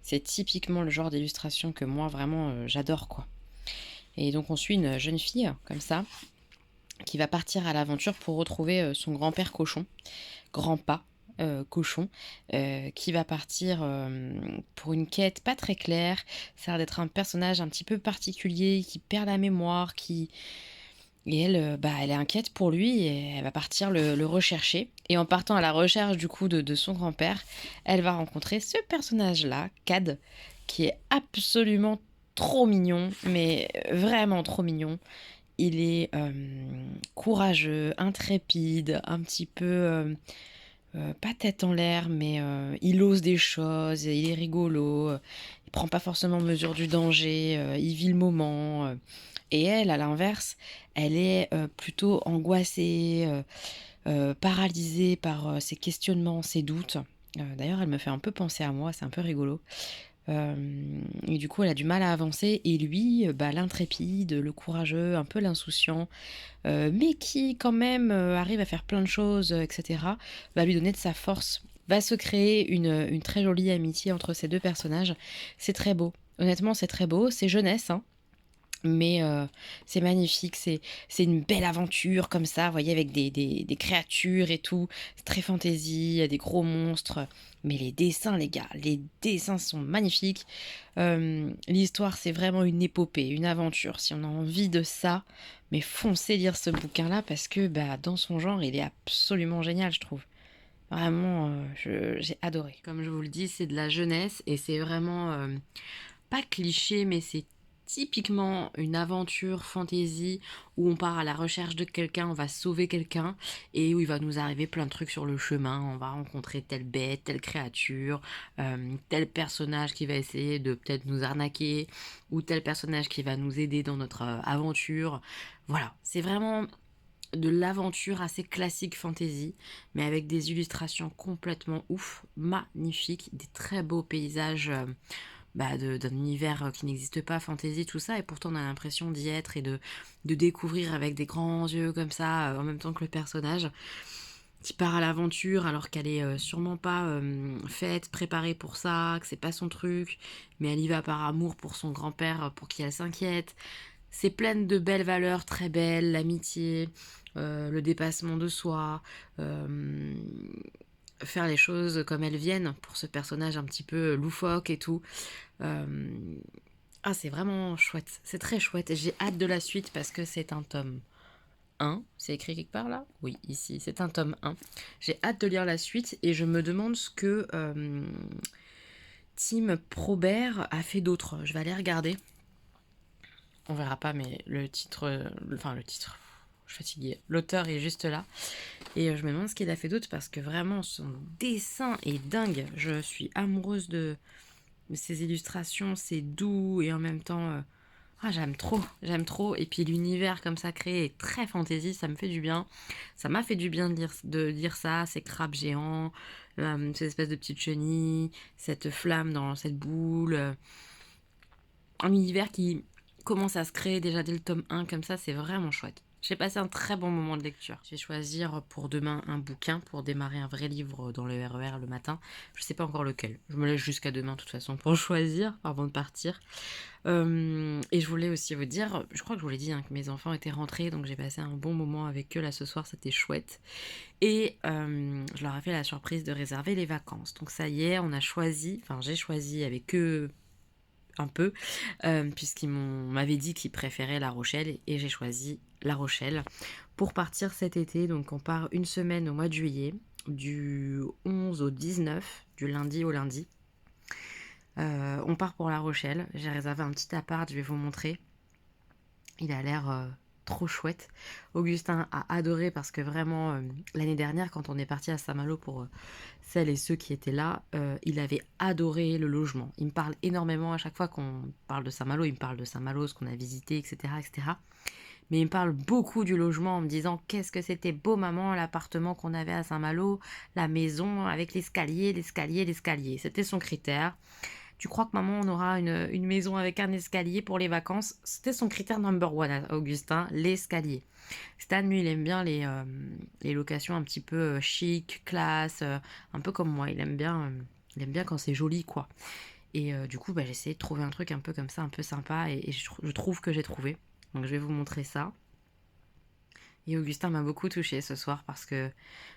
C'est typiquement le genre d'illustration que moi, vraiment, j'adore, quoi. Et donc, on suit une jeune fille, comme ça, qui va partir à l'aventure pour retrouver son grand-père cochon, grand-pas cochon, qui va partir pour une quête pas très claire. Ça a l'air d'être un personnage un petit peu particulier, qui perd la mémoire, et elle, elle est inquiète pour lui et elle va partir le rechercher. Et en partant à la recherche du coup de son grand-père, elle va rencontrer ce personnage-là, Cad, qui est absolument trop mignon, mais vraiment trop mignon. Il est courageux, intrépide, un petit peu pas tête en l'air, mais il ose des choses, il est rigolo, il prend pas forcément mesure du danger, il vit le moment. Et elle, à l'inverse, elle est plutôt angoissée, paralysée par ses questionnements, ses doutes. D'ailleurs, elle me fait un peu penser à moi, c'est un peu rigolo. Et du coup, elle a du mal à avancer. Et lui, l'intrépide, le courageux, un peu l'insouciant, mais qui quand même arrive à faire plein de choses, etc., va lui donner de sa force. Va se créer une très jolie amitié entre ces deux personnages. C'est très beau. Honnêtement, c'est très beau. C'est jeunesse, hein. Mais c'est magnifique, c'est une belle aventure comme ça, vous voyez, avec des créatures et tout. C'est très fantasy, il y a des gros monstres. Mais les dessins, les gars, les dessins sont magnifiques. L'histoire, c'est vraiment une épopée, une aventure. Si on a envie de ça, mais foncez lire ce bouquin-là parce que dans son genre, il est absolument génial, je trouve. Vraiment, j'ai adoré. Comme je vous le dis, c'est de la jeunesse et c'est vraiment pas cliché, mais c'est typiquement une aventure fantasy où on part à la recherche de quelqu'un, on va sauver quelqu'un et où il va nous arriver plein de trucs sur le chemin. On va rencontrer telle bête, telle créature, tel personnage qui va essayer de peut-être nous arnaquer ou tel personnage qui va nous aider dans notre aventure. Voilà, c'est vraiment de l'aventure assez classique fantasy, mais avec des illustrations complètement ouf, magnifiques, des très beaux paysages d'un univers qui n'existe pas, fantasy, tout ça, et pourtant on a l'impression d'y être et de découvrir avec des grands yeux comme ça, en même temps que le personnage qui part à l'aventure alors qu'elle est sûrement pas faite, préparée pour ça, que c'est pas son truc, mais elle y va par amour pour son grand-père, pour qui elle s'inquiète. C'est plein de belles valeurs, très belles, l'amitié, le dépassement de soi, faire les choses comme elles viennent pour ce personnage un petit peu loufoque et tout. C'est vraiment chouette, c'est très chouette. J'ai hâte de la suite parce que c'est un tome 1. C'est écrit quelque part là? Oui, ici, c'est un tome 1. J'ai hâte de lire la suite et je me demande ce que Tim Probert a fait d'autre. Je vais aller regarder. On verra pas, mais le titre, je suis fatiguée. L'auteur est juste là. Et je me demande ce qu'il a fait d'autre parce que vraiment son dessin est dingue. Je suis amoureuse de ses illustrations, c'est doux et en même temps... j'aime trop. Et puis l'univers comme ça créé est très fantasy, ça me fait du bien. Ça m'a fait du bien de lire ça, ces crabes géants, ces espèces de petites chenilles, cette flamme dans cette boule. Un univers qui commence à se créer déjà dès le tome 1 comme ça, c'est vraiment chouette. J'ai passé un très bon moment de lecture. Je vais choisir pour demain un bouquin pour démarrer un vrai livre dans le RER le matin. Je sais pas encore lequel. Je me laisse jusqu'à demain de toute façon pour choisir avant de partir. Et je voulais aussi vous dire, je crois que je vous l'ai dit, que mes enfants étaient rentrés, donc j'ai passé un bon moment avec eux là ce soir, c'était chouette. Et je leur ai fait la surprise de réserver les vacances. Donc ça y est, j'ai choisi avec eux un peu, puisqu'ils m'avaient dit qu'ils préféraient La Rochelle et j'ai choisi La Rochelle pour partir cet été. Donc on part une semaine au mois de juillet, du 11 au 19, du lundi au lundi. On part pour La Rochelle. J'ai réservé un petit appart, je vais vous montrer. Il a l'air trop chouette. Augustin a adoré parce que vraiment, l'année dernière, quand on est parti à Saint-Malo pour celles et ceux qui étaient là, il avait adoré le logement. Il me parle énormément à chaque fois qu'on parle de Saint-Malo. Il me parle de Saint-Malo, ce qu'on a visité, etc., etc. Mais il me parle beaucoup du logement en me disant qu'est-ce que c'était beau maman, l'appartement qu'on avait à Saint-Malo, la maison avec l'escalier. C'était son critère. tu crois que maman, on aura une maison avec un escalier pour les vacances? C'était son critère number one à Augustin, l'escalier. Stan, lui, il aime bien les locations un petit peu chic, classe, un peu comme moi. Il aime bien quand c'est joli, quoi. Et du coup, j'ai essayé de trouver un truc un peu comme ça, un peu sympa, et je trouve que j'ai trouvé. Donc je vais vous montrer ça. Et Augustin m'a beaucoup touchée ce soir parce que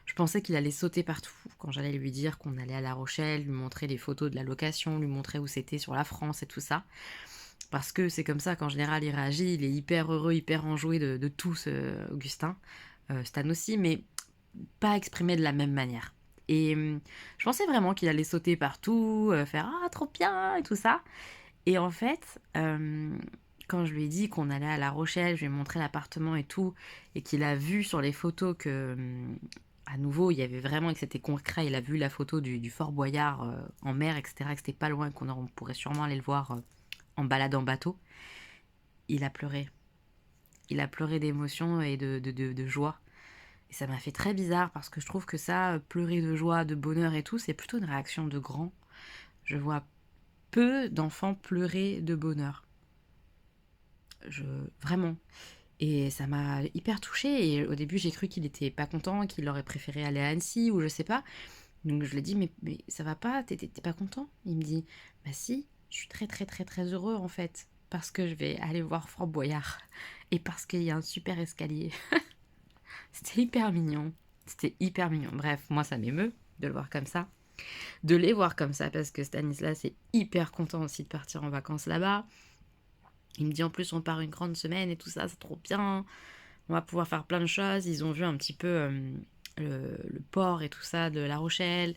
je pensais qu'il allait sauter partout quand j'allais lui dire qu'on allait à La Rochelle, lui montrer les photos de la location, lui montrer où c'était sur la France et tout ça. Parce que c'est comme ça qu'en général il réagit, il est hyper heureux, hyper enjoué de tout ce Augustin. Stan aussi, mais pas exprimé de la même manière. Et je pensais vraiment qu'il allait sauter partout, faire « Ah, trop bien !» et tout ça. Et en fait, quand je lui ai dit qu'on allait à La Rochelle, je lui ai montré l'appartement et tout, et qu'il a vu sur les photos que, à nouveau, il y avait vraiment, et que c'était concret, il a vu la photo du Fort Boyard en mer, etc., que c'était pas loin, on pourrait sûrement aller le voir en balade en bateau. Il a pleuré. Il a pleuré d'émotion et de joie. Et ça m'a fait très bizarre parce que je trouve que ça, pleurer de joie, de bonheur et tout, c'est plutôt une réaction de grand. Je vois peu d'enfants pleurer de bonheur. Vraiment. Et ça m'a hyper touchée. Et au début, j'ai cru qu'il était pas content, qu'il aurait préféré aller à Annecy ou je sais pas. Donc je lui ai dit, mais ça va pas, t'es pas content? Il me dit, bah si, je suis très très très très heureux en fait. Parce que je vais aller voir Fort Boyard. Et parce qu'il y a un super escalier. C'était hyper mignon. C'était hyper mignon. Bref, moi ça m'émeut de le voir comme ça. De les voir comme ça parce que Stanislas est hyper content aussi de partir en vacances là-bas. Il me dit en plus on part une grande semaine et tout ça, c'est trop bien. On va pouvoir faire plein de choses. Ils ont vu un petit peu le port et tout ça de La Rochelle.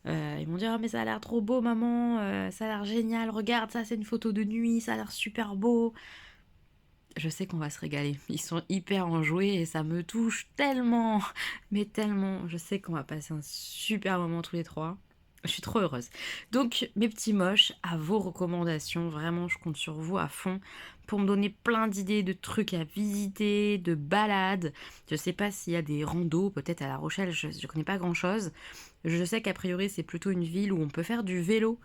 Ils m'ont dit oh mais ça a l'air trop beau maman, ça a l'air génial, regarde ça c'est une photo de nuit, ça a l'air super beau. Je sais qu'on va se régaler. Ils sont hyper enjoués et ça me touche tellement, mais tellement. Je sais qu'on va passer un super moment tous les trois. Je suis trop heureuse. Donc, mes petits moches, à vos recommandations. Vraiment, je compte sur vous à fond pour me donner plein d'idées de trucs à visiter, de balades. Je sais pas s'il y a des randos, peut-être à La Rochelle, je connais pas grand-chose. Je sais qu'a priori, c'est plutôt une ville où on peut faire du vélo.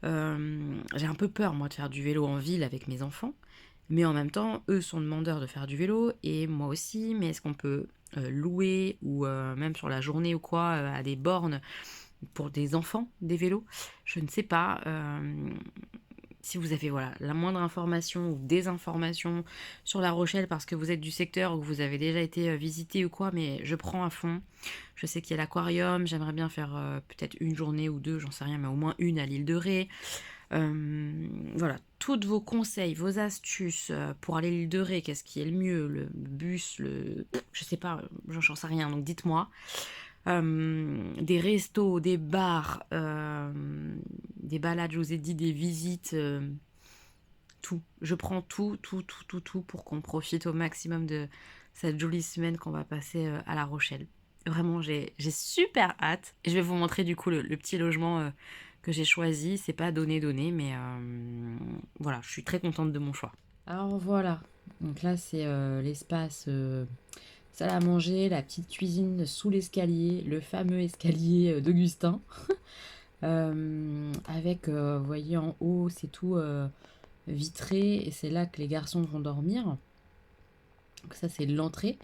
J'ai un peu peur, moi, de faire du vélo en ville avec mes enfants. Mais en même temps, eux sont demandeurs de faire du vélo et moi aussi. Mais est-ce qu'on peut louer ou même sur la journée ou quoi à des bornes pour des enfants des vélos? Je ne sais pas. Si vous avez la moindre information ou des informations sur La Rochelle parce que vous êtes du secteur ou que vous avez déjà été visité ou quoi, mais je prends à fond. Je sais qu'il y a l'aquarium. J'aimerais bien faire peut-être une journée ou deux, j'en sais rien, mais au moins une à l'île de Ré. Voilà, tous vos conseils, vos astuces pour aller à l'île de Ré, qu'est-ce qui est le mieux, le bus, je sais pas, j'en sais rien, donc dites-moi. Des restos, des bars, des balades, je vous ai dit, des visites, tout. Je prends tout pour qu'on profite au maximum de cette jolie semaine qu'on va passer à La Rochelle. Vraiment, j'ai super hâte. Et je vais vous montrer du coup le petit logement que j'ai choisi. C'est pas donné, mais voilà, je suis très contente de mon choix. Alors voilà, donc là c'est l'espace salle à manger, la petite cuisine sous l'escalier, le fameux escalier d'Augustin. Avec, vous voyez en haut, c'est tout vitré et c'est là que les garçons vont dormir. Donc ça c'est l'entrée.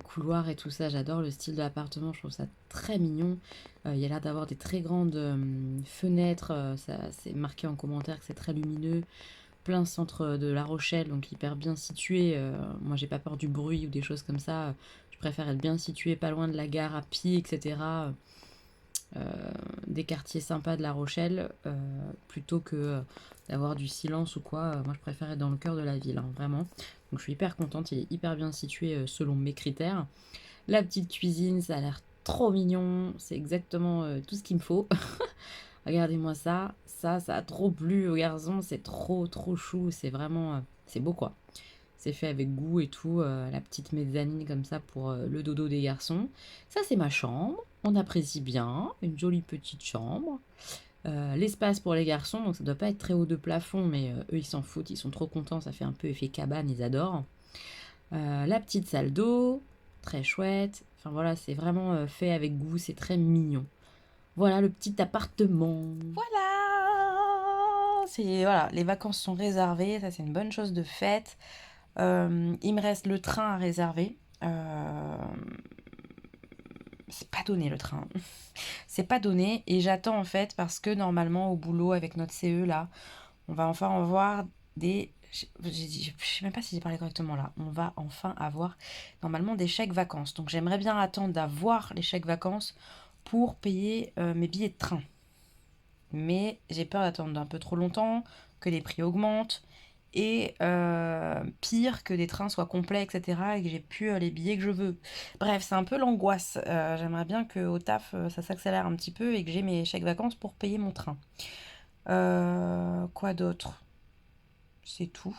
Couloir et tout ça, j'adore le style de l'appartement, je trouve ça très mignon. Il y a l'air d'avoir des très grandes fenêtres, ça c'est marqué en commentaire que c'est très lumineux, plein centre de La Rochelle, donc hyper bien situé. Moi j'ai pas peur du bruit ou des choses comme ça, je préfère être bien situé, pas loin de la gare à pied, etc. Des quartiers sympas de La Rochelle, plutôt que d'avoir du silence ou quoi. Moi je préfère être dans le cœur de la ville, hein, vraiment. Donc je suis hyper contente, il est hyper bien situé selon mes critères. La petite cuisine, ça a l'air trop mignon, c'est exactement tout ce qu'il me faut. Regardez-moi ça, ça a trop plu aux garçons, c'est trop chou, c'est vraiment, c'est beau quoi. C'est fait avec goût et tout, la petite mezzanine comme ça pour le dodo des garçons. Ça c'est ma chambre, on apprécie bien, une jolie petite chambre. L'espace pour les garçons, donc ça doit pas être très haut de plafond, mais eux ils s'en foutent, ils sont trop contents, ça fait un peu effet cabane, ils adorent. La petite salle d'eau, très chouette, enfin voilà, c'est vraiment fait avec goût, c'est très mignon. Voilà le petit appartement. Voilà! c'est voilà, les vacances sont réservées, ça c'est une bonne chose de faite. Il me reste le train à réserver. C'est pas donné le train. C'est pas donné et j'attends en fait parce que normalement au boulot avec notre CE là, on va enfin avoir des... Je sais même pas si j'ai parlé correctement là. On va enfin avoir normalement des chèques vacances. Donc j'aimerais bien attendre d'avoir les chèques vacances pour payer mes billets de train. Mais j'ai peur d'attendre un peu trop longtemps, que les prix augmentent et pire que des trains soient complets, etc. et que j'ai plus les billets que je veux. Bref, c'est un peu l'angoisse. J'aimerais bien qu'au taf, ça s'accélère un petit peu et que j'ai mes chèques vacances pour payer mon train. Quoi d'autre? C'est tout.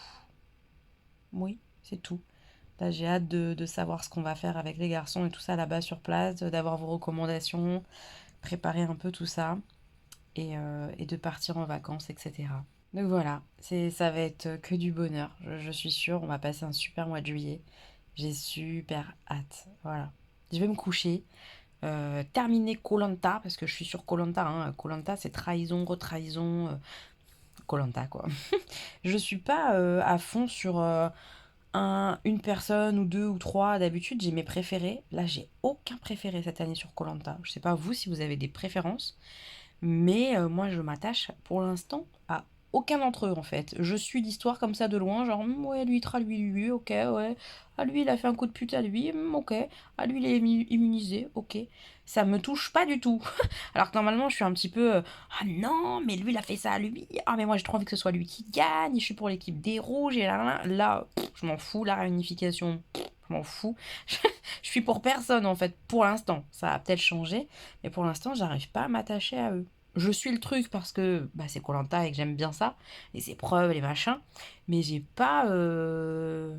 Oui, c'est tout. Là, j'ai hâte de savoir ce qu'on va faire avec les garçons et tout ça là-bas sur place, d'avoir vos recommandations, préparer un peu tout ça et de partir en vacances, etc. Donc voilà, ça va être que du bonheur, je suis sûre. On va passer un super mois de juillet. J'ai super hâte. Voilà. Je vais me coucher, terminer koh parce que je suis sur koh koh c'est trahison, retrahison, koh quoi. Je suis pas à fond sur une personne ou deux ou trois. D'habitude, j'ai mes préférés. Là, j'ai aucun préféré cette année sur koh. Je sais pas vous si vous avez des préférences. Mais moi, je m'attache pour l'instant à aucun d'entre eux en fait. Je suis l'histoire comme ça de loin, genre ouais, lui, lui, ok, ouais. Ah, lui, il a fait un coup de pute à lui, ok. Ah, lui, il est immunisé, ok. Ça me touche pas du tout. Alors que normalement, je suis un petit peu ah non, mais lui, il a fait ça à lui. Ah, mais moi, j'ai trop envie que ce soit lui qui gagne. Je suis pour l'équipe des rouges et là, je m'en fous. La réunification, je m'en fous. Je suis pour personne en fait, pour l'instant. Ça a peut-être changé, mais pour l'instant, j'arrive pas à m'attacher à eux. Je suis le truc parce que bah, c'est koh et que j'aime bien ça, les épreuves, les machins, mais j'ai pas de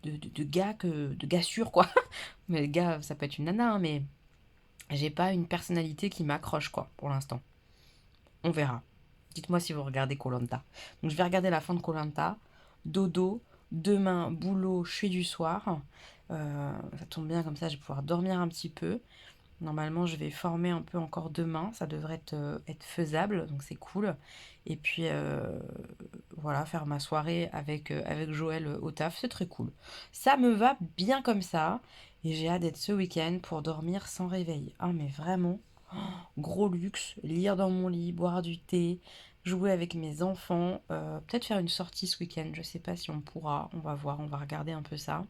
gars de gars sûr quoi. Mais le gars, ça peut être une nana, hein, mais j'ai pas une personnalité qui m'accroche quoi pour l'instant. On verra. Dites-moi si vous regardez koh. Donc je vais regarder la fin de koh. Dodo, demain boulot, je suis du soir. Ça tombe bien comme ça, je vais pouvoir dormir un petit peu. Normalement, je vais former un peu encore demain. Ça devrait être faisable, donc c'est cool. Et puis, voilà, faire ma soirée avec Joël au taf, c'est très cool. Ça me va bien comme ça. Et j'ai hâte d'être ce week-end pour dormir sans réveil. Ah, mais vraiment, gros luxe. Lire dans mon lit, boire du thé, jouer avec mes enfants. Peut-être faire une sortie ce week-end. Je sais pas si on pourra. On va voir, on va regarder un peu ça.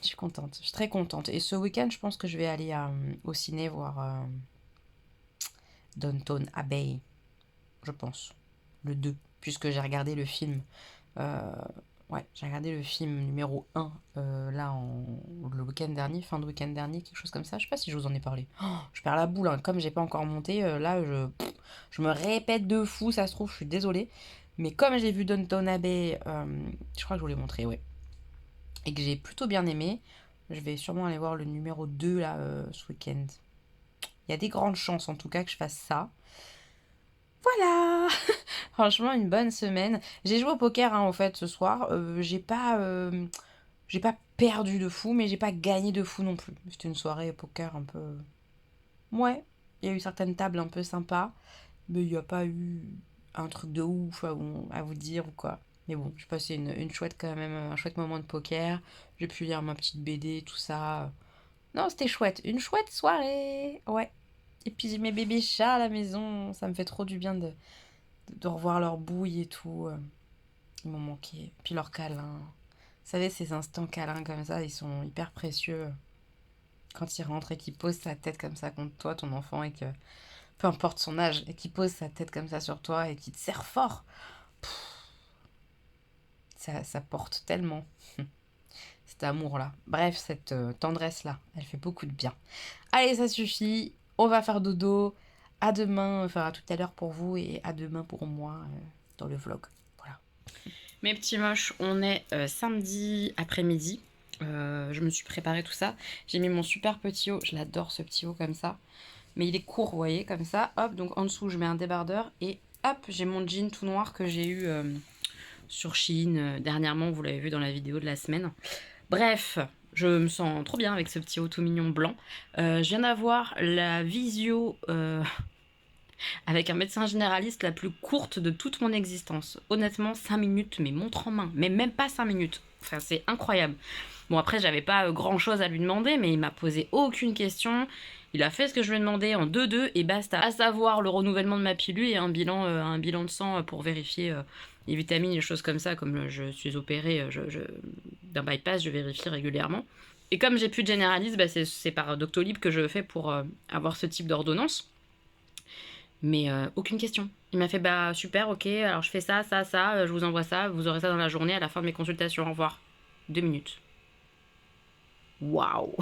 Je suis contente, je suis très contente. Et ce week-end, je pense que je vais aller au ciné voir Downton Abbey, je pense. Le 2, puisque j'ai regardé le film. euh, ouais, j'ai regardé le film numéro 1 là, le week-end dernier, fin de week-end dernier, quelque chose comme ça. Je sais pas si je vous en ai parlé. Oh, je perds la boule, hein. Comme j'ai pas encore monté, là, je me répète de fou, ça se trouve, je suis désolée. Mais comme j'ai vu Downton Abbey, je crois que je vous l'ai montré, ouais, et que j'ai plutôt bien aimé, je vais sûrement aller voir le numéro 2 là ce week-end. Il y a des grandes chances en tout cas que je fasse ça. Voilà. Franchement, une bonne semaine. J'ai joué au poker au fait ce soir. J'ai pas perdu de fou, mais j'ai pas gagné de fou non plus. C'était une soirée poker un peu... Ouais, il y a eu certaines tables un peu sympas, mais il n'y a pas eu un truc de ouf à vous dire ou quoi. Mais bon, j'ai passé une chouette quand même, un chouette moment de poker. J'ai pu lire ma petite BD, tout ça. Non, c'était chouette. Une chouette soirée. Ouais. Et puis j'ai mes bébés chats à la maison. Ça me fait trop du bien de revoir leur bouille et tout. Ils m'ont manqué. Puis leurs câlins. Vous savez, ces instants câlins comme ça, ils sont hyper précieux. Quand il rentre et qu'il pose sa tête comme ça contre toi, ton enfant, et que, peu importe son âge, et qu'il pose sa tête comme ça sur toi et qu'il te serre fort. Ça porte tellement cet amour-là. Bref, cette tendresse-là, elle fait beaucoup de bien. Allez, ça suffit. On va faire dodo. À demain, enfin à tout à l'heure pour vous et à demain pour moi dans le vlog. Voilà. Mes petits moches, on est samedi après-midi. Je me suis préparé tout ça. J'ai mis mon super petit haut. Je l'adore ce petit haut comme ça. Mais il est court, vous voyez, comme ça. Hop, donc en dessous, je mets un débardeur. Et hop, j'ai mon jean tout noir que j'ai eu sur Shein dernièrement. Vous l'avez vu dans la vidéo de la semaine. Bref, je me sens trop bien avec ce petit haut tout mignon blanc. Je viens d'avoir la visio avec un médecin généraliste la plus courte de toute mon existence. Honnêtement, 5 minutes, mais montre en main. Mais même pas 5 minutes. Enfin, c'est incroyable. Bon, après, j'avais pas grand-chose à lui demander, mais il m'a posé aucune question. Il a fait ce que je lui ai demandé en 2-2 et basta. À savoir le renouvellement de ma pilule et un bilan de sang pour vérifier les vitamines, les choses comme ça. Comme je suis opérée d'un bypass, je vérifie régulièrement. Et comme j'ai plus de généraliste, bah c'est par Doctolib que je fais pour avoir ce type d'ordonnance. Mais aucune question. Il m'a fait bah super, ok, alors je fais ça, je vous envoie ça, vous aurez ça dans la journée à la fin de mes consultations, au revoir. 2 minutes. Waouh.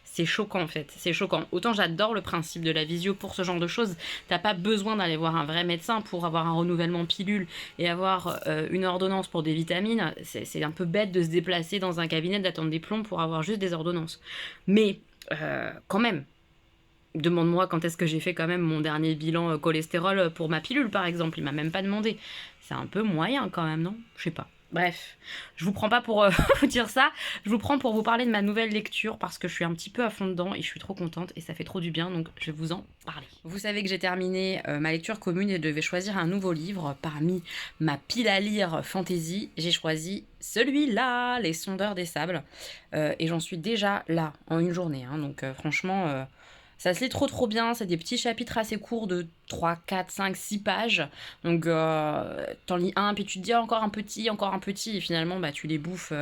C'est choquant en fait, c'est choquant. Autant j'adore le principe de la visio pour ce genre de choses. T'as pas besoin d'aller voir un vrai médecin pour avoir un renouvellement pilule et avoir une ordonnance pour des vitamines. C'est un peu bête de se déplacer dans un cabinet, d'attendre des plombs pour avoir juste des ordonnances. Mais quand même, demande-moi quand est-ce que j'ai fait quand même mon dernier bilan cholestérol pour ma pilule par exemple. Il m'a même pas demandé. C'est un peu moyen quand même, non? Je sais pas. Bref, je vous prends pas pour vous dire ça, je vous prends pour vous parler de ma nouvelle lecture parce que je suis un petit peu à fond dedans et je suis trop contente et ça fait trop du bien, donc je vais vous en parler. Vous savez que j'ai terminé ma lecture commune et devais choisir un nouveau livre. Parmi ma pile à lire fantasy, j'ai choisi celui-là, Les Sondeurs des Sables, et j'en suis déjà là en une journée, hein, donc franchement... ça se lit trop bien, c'est des petits chapitres assez courts de 3, 4, 5, 6 pages. Donc t'en lis un, puis tu te dis encore un petit, et finalement bah, tu les bouffes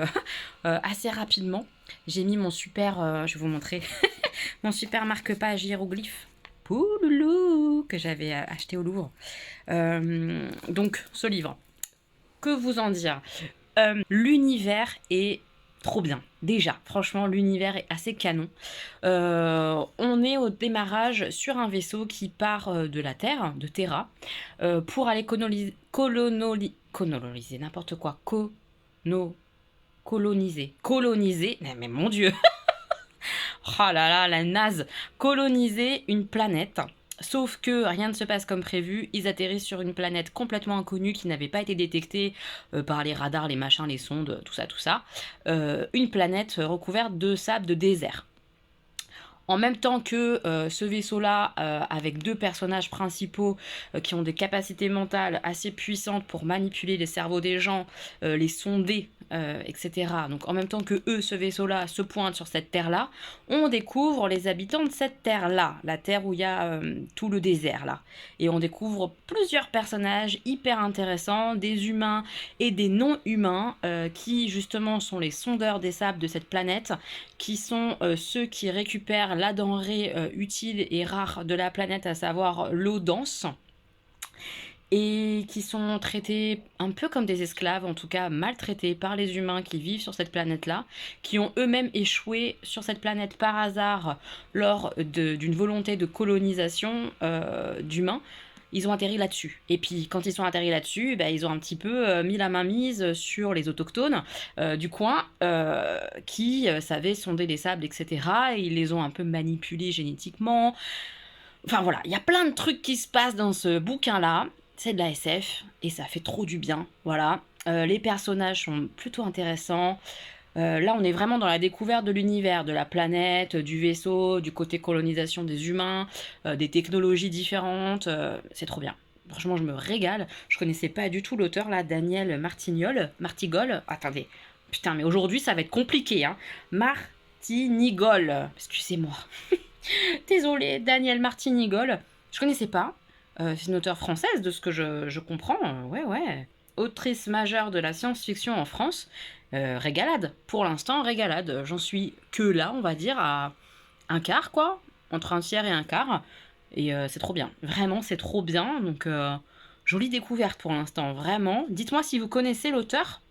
assez rapidement. J'ai mis mon super, je vais vous montrer, mon super marque-page hiéroglyphe, Pouloulou, que j'avais acheté au Louvre. Donc ce livre, que vous en dire, l'univers est... trop bien. Déjà, franchement, l'univers est assez canon. On est au démarrage sur un vaisseau qui part de la Terre, de Terra, pour aller coloniser, n'importe quoi, coloniser, mais mon Dieu, oh là là, la naze, coloniser une planète. Sauf que rien ne se passe comme prévu, ils atterrissent sur une planète complètement inconnue qui n'avait pas été détectée par les radars, les machins, les sondes, tout ça. Une planète recouverte de sable de désert. En même temps que ce vaisseau-là, avec 2 personnages principaux qui ont des capacités mentales assez puissantes pour manipuler les cerveaux des gens, les sonder, etc. Donc en même temps que eux, ce vaisseau-là se pointe sur cette terre-là, on découvre les habitants de cette terre-là, la terre où il y a tout le désert là. Et on découvre plusieurs personnages hyper intéressants, des humains et des non-humains, qui justement sont les sondeurs des sables de cette planète, qui sont ceux qui récupèrent la denrée utile et rare de la planète, à savoir l'eau dense, et qui sont traités un peu comme des esclaves, en tout cas maltraités par les humains qui vivent sur cette planète-là, qui ont eux-mêmes échoué sur cette planète par hasard lors d'une volonté de colonisation d'humains. Ils ont atterri là-dessus. Et puis, quand ils sont atterris là-dessus, bah, ils ont un petit peu mis la main mise sur les autochtones du coin qui savaient sonder les sables, etc. Et ils les ont un peu manipulés génétiquement. Enfin voilà, il y a plein de trucs qui se passent dans ce bouquin-là. C'est de la SF et ça fait trop du bien. Voilà. Les personnages sont plutôt intéressants. Là, on est vraiment dans la découverte de l'univers, de la planète, du vaisseau, du côté colonisation des humains, des technologies différentes. C'est trop bien. Franchement, je me régale. Je connaissais pas du tout l'auteur, là, Daniel Martigol. Attendez. Putain, mais aujourd'hui, ça va être compliqué, hein. Martinigol. Excusez-moi. Désolée, Daniel Martinigol. Je connaissais pas. C'est une auteure française, de ce que je comprends. Ouais. Autrice majeure de la science-fiction en France. Régalade. Pour l'instant, régalade. J'en suis que là, on va dire, à un quart, quoi. Entre un tiers et un quart. Et c'est trop bien. Vraiment, c'est trop bien. Donc, jolie découverte pour l'instant. Vraiment. Dites-moi si vous connaissez l'auteur.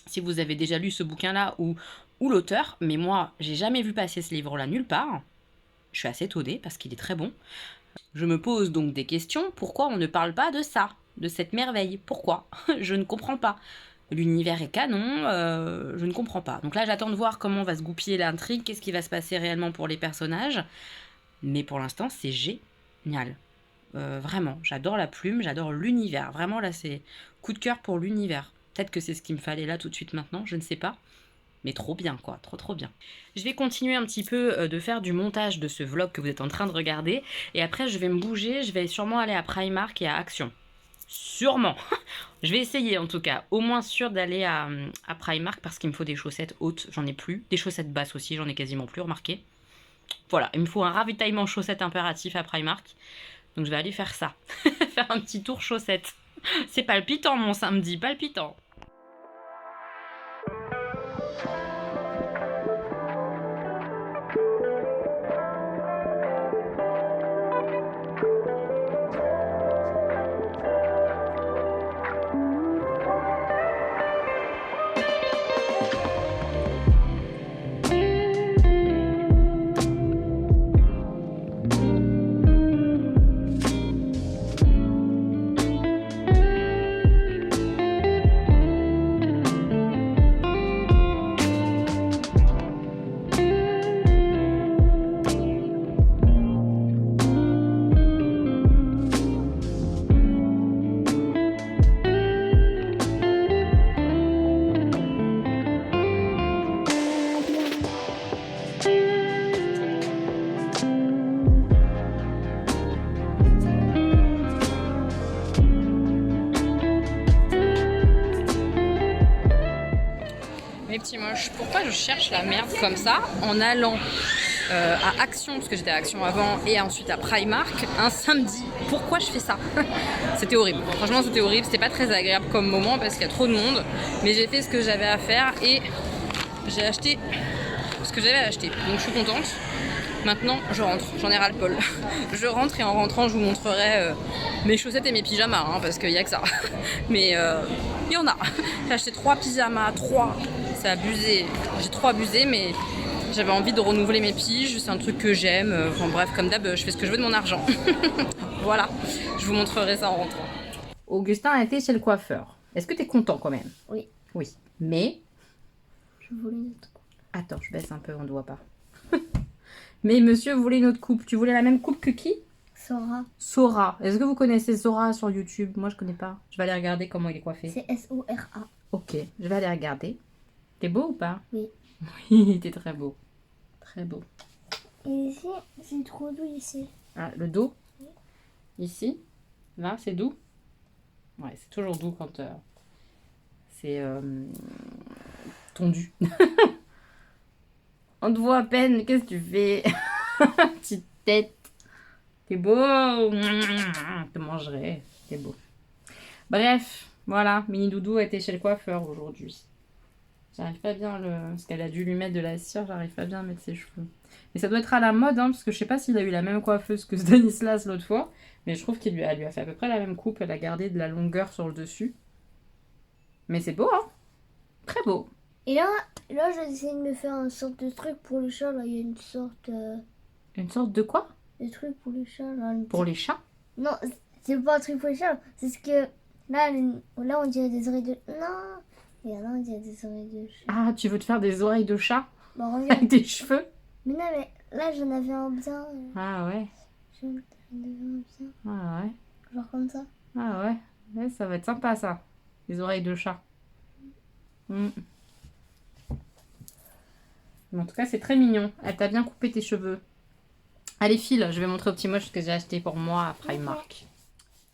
Si vous avez déjà lu ce bouquin-là ou l'auteur. Mais moi, j'ai jamais vu passer ce livre-là nulle part. Je suis assez étonnée parce qu'il est très bon. Je me pose donc des questions. Pourquoi on ne parle pas de ça, de cette merveille? Pourquoi? Je ne comprends pas. L'univers est canon, je ne comprends pas. Donc là, j'attends de voir comment va se goupiller l'intrigue, qu'est-ce qui va se passer réellement pour les personnages. Mais pour l'instant, c'est génial. Vraiment, j'adore la plume, j'adore l'univers. Vraiment, là, c'est coup de cœur pour l'univers. Peut-être que c'est ce qu'il me fallait là tout de suite maintenant, je ne sais pas. Mais trop bien quoi, trop bien. Je vais continuer un petit peu de faire du montage de ce vlog que vous êtes en train de regarder. Et après je vais me bouger, je vais sûrement aller à Primark et à Action. Sûrement. Je vais essayer en tout cas, au moins sûr d'aller à Primark parce qu'il me faut des chaussettes hautes, j'en ai plus. Des chaussettes basses aussi, j'en ai quasiment plus, remarquez. Voilà, il me faut un ravitaillement chaussettes impératif à Primark. Donc je vais aller faire ça, faire un petit tour chaussettes. C'est palpitant mon samedi, palpitant. Mes petits moches, pourquoi je cherche la merde comme ça en allant à Action, parce que j'étais à Action avant, et ensuite à Primark, un samedi? Pourquoi je fais ça? C'était horrible, franchement c'était horrible, c'était pas très agréable comme moment parce qu'il y a trop de monde, mais j'ai fait ce que j'avais à faire et j'ai acheté ce que j'avais à acheter, donc je suis contente. Maintenant je rentre, j'en ai ras le poil. Je rentre et en rentrant je vous montrerai mes chaussettes et mes pyjamas, hein, parce qu'il y a que ça. Mais il y en a. J'ai acheté 3 pyjamas, 3. C'est abusé. J'ai trop abusé, mais j'avais envie de renouveler mes piges. C'est un truc que j'aime. Enfin bref, comme d'hab, je fais ce que je veux de mon argent. Voilà, je vous montrerai ça en rentrant. Augustin a été chez le coiffeur. Est-ce que t'es content quand même? Oui. Oui. Mais... Je voulais notre coupe. Attends, je baisse un peu, on ne voit pas. Mais monsieur voulait une autre coupe. Tu voulais la même coupe que qui? Sora. Sora. Est-ce que vous connaissez Sora sur YouTube? Moi, je connais pas. Je vais aller regarder comment il est coiffé. C'est S-O-R-A. Ok, je vais aller regarder. T'es beau ou pas? Oui. Oui, t'es très beau. Très beau. Et ici, c'est trop doux ici. Ah, le dos? Ici? Là, c'est doux? Ouais, c'est toujours doux quand c'est tondu. On te voit à peine, qu'est-ce que tu fais? Petite tête. T'es beau. Je te mangerai. T'es beau. Bref, voilà. Mini Doudou a été chez le coiffeur aujourd'hui. J'arrive pas bien parce qu'elle a dû lui mettre de la cire, j'arrive pas bien à mettre ses cheveux. Mais ça doit être à la mode, hein, parce que je sais pas s'il a eu la même coiffeuse que Stanislas l'autre fois. Mais je trouve qu'elle lui a fait à peu près la même coupe. Elle a gardé de la longueur sur le dessus. Mais c'est beau, hein? Très beau. Et là j'essaie de me faire une sorte de truc pour le chat. Là, il y a une sorte Une sorte de quoi? de truc pour le chat. Là, Pour les chats? Non, c'est pas un truc pour le chat. C'est ce que là, là, on dirait des oreilles de. Non. Regarde, là, on dirait des oreilles de chat. Ah, tu veux te faire des oreilles de chat? Bah, regarde. Avec des cheveux? Mais non, mais là, j'en avais un bien. Ah ouais. J'en avais un bien. Ah ouais. Genre comme ça. Ah ouais. Ouais, ça va être sympa ça. Les oreilles de chat. Mm. Mais en tout cas, c'est très mignon. Elle t'a bien coupé tes cheveux. Allez, file, je vais montrer au petit moche ce que j'ai acheté pour moi à Primark.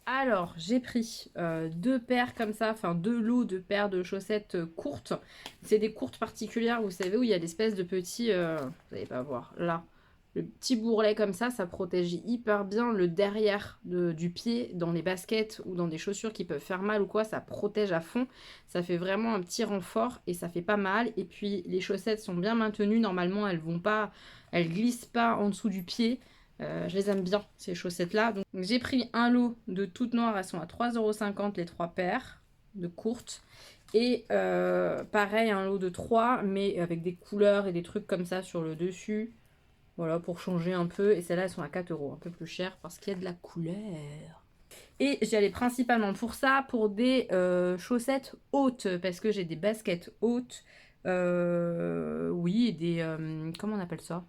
Alors, j'ai pris 2 paires comme ça, enfin 2 lots de paires de chaussettes courtes. C'est des courtes particulières, vous savez, où il y a l'espèce de petit... vous n'allez pas voir, là. Le petit bourrelet comme ça protège hyper bien le derrière du pied dans les baskets ou dans des chaussures qui peuvent faire mal ou quoi. Ça protège à fond. Ça fait vraiment un petit renfort et ça fait pas mal. Et puis les chaussettes sont bien maintenues. Normalement, elles glissent pas en dessous du pied. Je les aime bien, ces chaussettes-là. Donc j'ai pris un lot de toutes noires. Elles sont à 3,50 € les 3 paires de courtes. Et pareil, un lot de 3, mais avec des couleurs et des trucs comme ça sur le dessus. Voilà, pour changer un peu. Et celles-là, elles sont à 4 €, un peu plus chères parce qu'il y a de la couleur. Et j'y allais principalement pour ça, pour des chaussettes hautes, parce que j'ai des baskets hautes. Oui, et des... comment on appelle ça?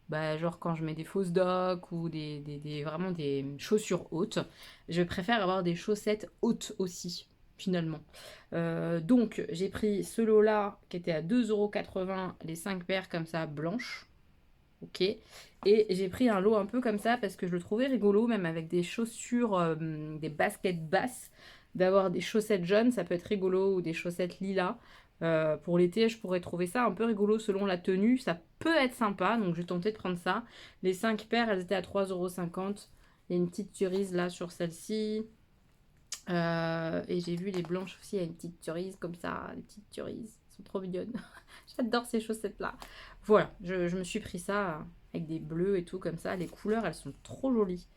Bah, genre quand je mets des fausses docks ou vraiment des chaussures hautes. Je préfère avoir des chaussettes hautes aussi. finalement. Donc j'ai pris ce lot-là qui était à 2,80 €, les 5 paires comme ça blanches. Ok. Et j'ai pris un lot un peu comme ça parce que je le trouvais rigolo, même avec des chaussures, des baskets basses, d'avoir des chaussettes jaunes, ça peut être rigolo, ou des chaussettes lilas. Pour l'été, je pourrais trouver ça un peu rigolo selon la tenue. Ça peut être sympa, donc je vais tenter de prendre ça. Les 5 paires, elles étaient à 3,50 €. Il y a une petite cerise là sur celle-ci. Et j'ai vu les blanches aussi, il y a une petite cerise comme ça. Les petites cerises, elles sont trop mignonnes. J'adore ces chaussettes-là. Voilà, je me suis pris ça avec des bleus et tout comme ça. Les couleurs, elles sont trop jolies.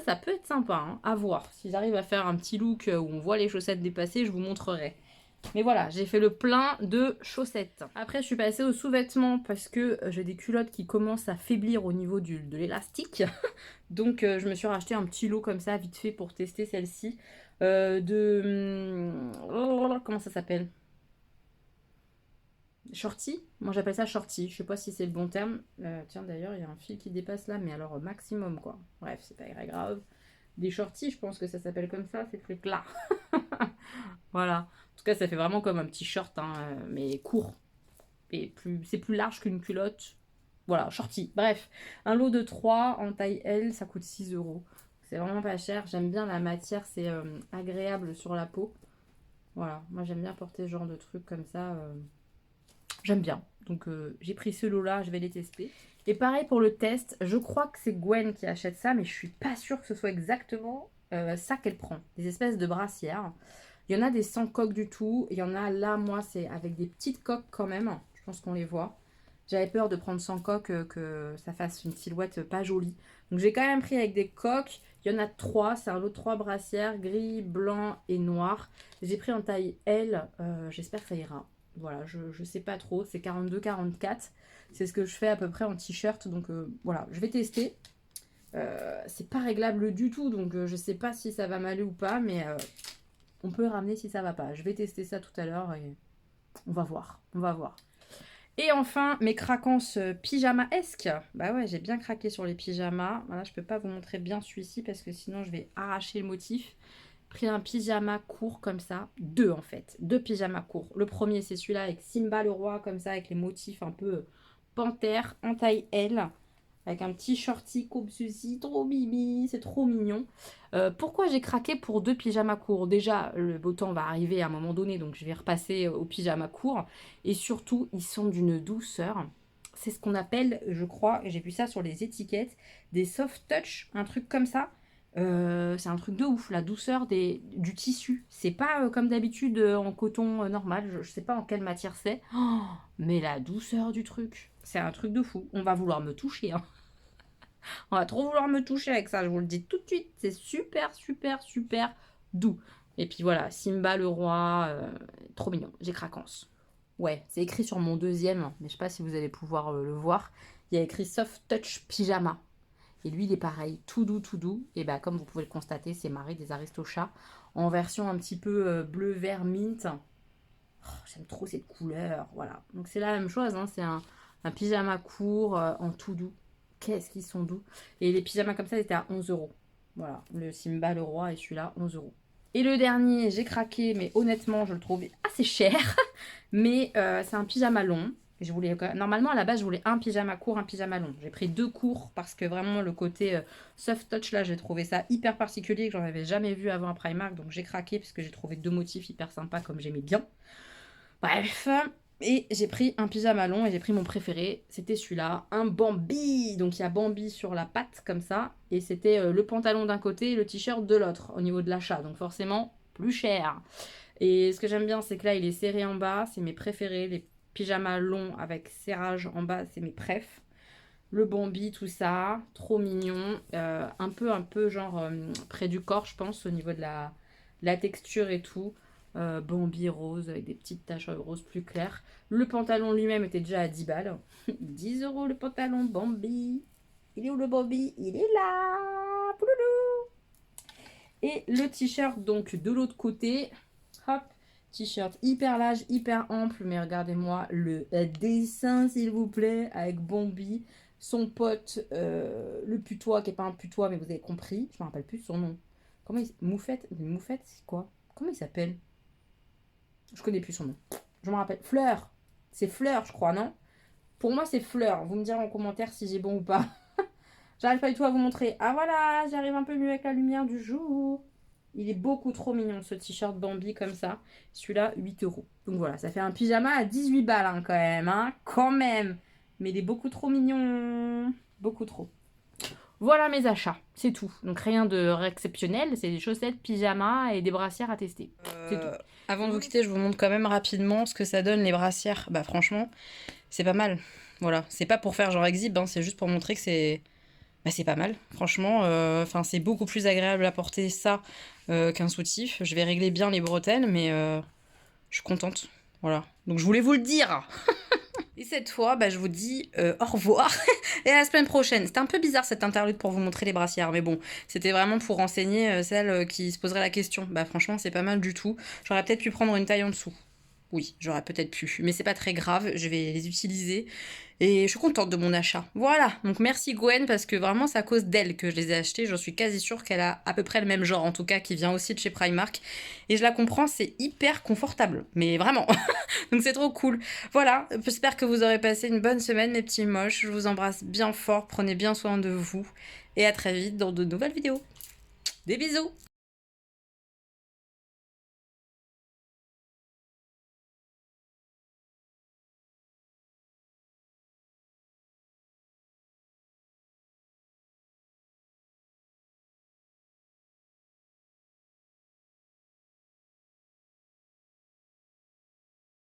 Ça peut être sympa, hein, à voir. Si j'arrive à faire un petit look où on voit les chaussettes dépasser, je vous montrerai. Mais voilà, j'ai fait le plein de chaussettes. Après, je suis passée aux sous-vêtements parce que j'ai des culottes qui commencent à faiblir au niveau de l'élastique. Donc, je me suis racheté un petit lot comme ça, vite fait, pour tester celle-ci. Comment ça s'appelle? Shorty? Moi, j'appelle ça shorty. Je sais pas si c'est le bon terme. Tiens, d'ailleurs, il y a un fil qui dépasse là, mais alors au maximum, quoi. Bref, c'est pas très grave. Des shorties, je pense que ça s'appelle comme ça, ces trucs-là. Voilà. En tout cas, ça fait vraiment comme un petit short, hein, mais court. Et c'est plus large qu'une culotte. Voilà, shorty. Bref, un lot de 3 en taille L, ça coûte 6 €. C'est vraiment pas cher. J'aime bien la matière, c'est agréable sur la peau. Voilà, moi j'aime bien porter ce genre de trucs comme ça. J'aime bien. Donc j'ai pris ce lot-là, je vais les tester. Et pareil pour le test, je crois que c'est Gwen qui achète ça, mais je suis pas sûre que ce soit exactement ça qu'elle prend. Des espèces de brassières. Il y en a des sans coque du tout. Il y en a là, moi, c'est avec des petites coques quand même. Je pense qu'on les voit. J'avais peur de prendre sans coque, que ça fasse une silhouette pas jolie. Donc j'ai quand même pris avec des coques. Il y en a 3. C'est un lot de 3 brassières, gris, blanc et noir. J'ai pris en taille L. J'espère que ça ira. Voilà, je sais pas trop. C'est 42-44. C'est ce que je fais à peu près en t-shirt. Donc voilà, je vais tester. C'est pas réglable du tout. Donc je sais pas si ça va m'aller ou pas. Mais on peut le ramener si ça va pas. Je vais tester ça tout à l'heure et on va voir. On va voir. Et enfin, mes craquances pyjama-esque. Bah ouais, j'ai bien craqué sur les pyjamas. Voilà, je peux pas vous montrer bien celui-ci parce que sinon je vais arracher le motif. Pris un pyjama court comme ça. 2 en fait. 2 pyjamas courts. Le premier, c'est celui-là avec Simba le roi comme ça, avec les motifs un peu panthère en taille L. Avec un petit shorty comme ceci, trop mimi, c'est trop mignon. Pourquoi j'ai craqué pour 2 pyjamas courts? Déjà, le beau temps va arriver à un moment donné, donc je vais repasser au pyjama court. Et surtout, ils sont d'une douceur. C'est ce qu'on appelle, je crois, j'ai vu ça sur les étiquettes, des soft touch, un truc comme ça. C'est un truc de ouf, la douceur du tissu. C'est pas comme d'habitude en coton normal, je sais pas en quelle matière c'est. Oh, mais la douceur du truc, c'est un truc de fou. On va vouloir me toucher, hein. On va trop vouloir me toucher avec ça, je vous le dis tout de suite. C'est super, super, super doux. Et puis voilà, Simba le roi, trop mignon. J'ai craquance. Ouais, c'est écrit sur mon deuxième, mais je sais pas si vous allez pouvoir le voir. Il y a écrit Soft Touch Pyjama. Et lui, il est pareil, tout doux, tout doux. Et bah, comme vous pouvez le constater, c'est Marie des Aristochats en version un petit peu bleu, vert, mint. Oh, j'aime trop cette couleur, voilà. Donc c'est la même chose, hein, c'est un pyjama court en tout doux. Qu'est-ce qu'ils sont doux. Et les pyjamas comme ça, ils étaient à 11 €. Voilà, le Simba le roi et celui-là, 11 €. Et le dernier, j'ai craqué, mais honnêtement, je le trouvais assez cher. Mais c'est un pyjama long. Je voulais, normalement, à la base, je voulais un pyjama court, un pyjama long. J'ai pris 2 courts parce que vraiment, le côté soft touch, là, j'ai trouvé ça hyper particulier, que j'en avais jamais vu avant à Primark. Donc, j'ai craqué parce que j'ai trouvé 2 motifs hyper sympas comme j'aimais bien. Bref, et j'ai pris un pyjama long et j'ai pris mon préféré. C'était celui-là, un Bambi. Donc, il y a Bambi sur la patte comme ça. Et c'était le pantalon d'un côté et le t-shirt de l'autre au niveau de l'achat. Donc, forcément, plus cher. Et ce que j'aime bien, c'est que là, il est serré en bas. C'est mes préférés. Les pyjamas longs avec serrage en bas, c'est mes préfs. Le Bambi, tout ça, trop mignon. Un peu genre près du corps, je pense, au niveau de la texture et tout. Bambi rose avec des petites taches roses plus claires. Le pantalon lui-même était déjà à 10 balles. 10 € le pantalon Bambi. Il est où le Bambi? Il est là. Pouloulou. Et le t-shirt, donc de l'autre côté. Hop. T-shirt hyper large, hyper ample, mais regardez-moi le dessin s'il vous plaît, avec Bambi, son pote, le putois, qui n'est pas un putois, mais vous avez compris, je ne me rappelle plus son nom. Moufette, c'est quoi? Comment il s'appelle? Je connais plus son nom. Je me rappelle. Fleur. C'est Fleur, je crois, non? Pour moi, c'est Fleur. Vous me direz en commentaire si j'ai bon ou pas. J'arrive pas du tout à vous montrer. Ah voilà, j'arrive un peu mieux avec la lumière du jour. Il est beaucoup trop mignon, ce t-shirt Bambi comme ça. Celui-là, 8 €. Donc voilà, ça fait un pyjama à 18 balles hein, quand même. Hein, quand même. Mais il est beaucoup trop mignon. Beaucoup trop. Voilà mes achats, c'est tout. Donc rien de exceptionnel, c'est des chaussettes, pyjamas et des brassières à tester. C'est tout. Avant de vous quitter, je vous montre quand même rapidement ce que ça donne les brassières. Bah franchement, c'est pas mal. Voilà, c'est pas pour faire genre exhibe, hein, c'est juste pour montrer que c'est... Bah c'est pas mal, franchement. Enfin, c'est beaucoup plus agréable à porter ça qu'un soutif. Je vais régler bien les bretelles, mais je suis contente. Voilà. Donc je voulais vous le dire. Et cette fois, bah, je vous dis au revoir et à la semaine prochaine. C'était un peu bizarre cette interlude pour vous montrer les brassières, mais bon, c'était vraiment pour renseigner celles qui se poseraient la question. Bah franchement, c'est pas mal du tout. J'aurais peut-être pu prendre une taille en dessous. Oui, j'aurais peut-être pu, mais c'est pas très grave, je vais les utiliser et je suis contente de mon achat. Voilà, donc merci Gwen parce que vraiment c'est à cause d'elle que je les ai achetés, j'en suis quasi sûre qu'elle a à peu près le même genre en tout cas qui vient aussi de chez Primark et je la comprends, c'est hyper confortable, mais vraiment, donc c'est trop cool. Voilà, j'espère que vous aurez passé une bonne semaine mes petits moches, je vous embrasse bien fort, prenez bien soin de vous et à très vite dans de nouvelles vidéos. Des bisous!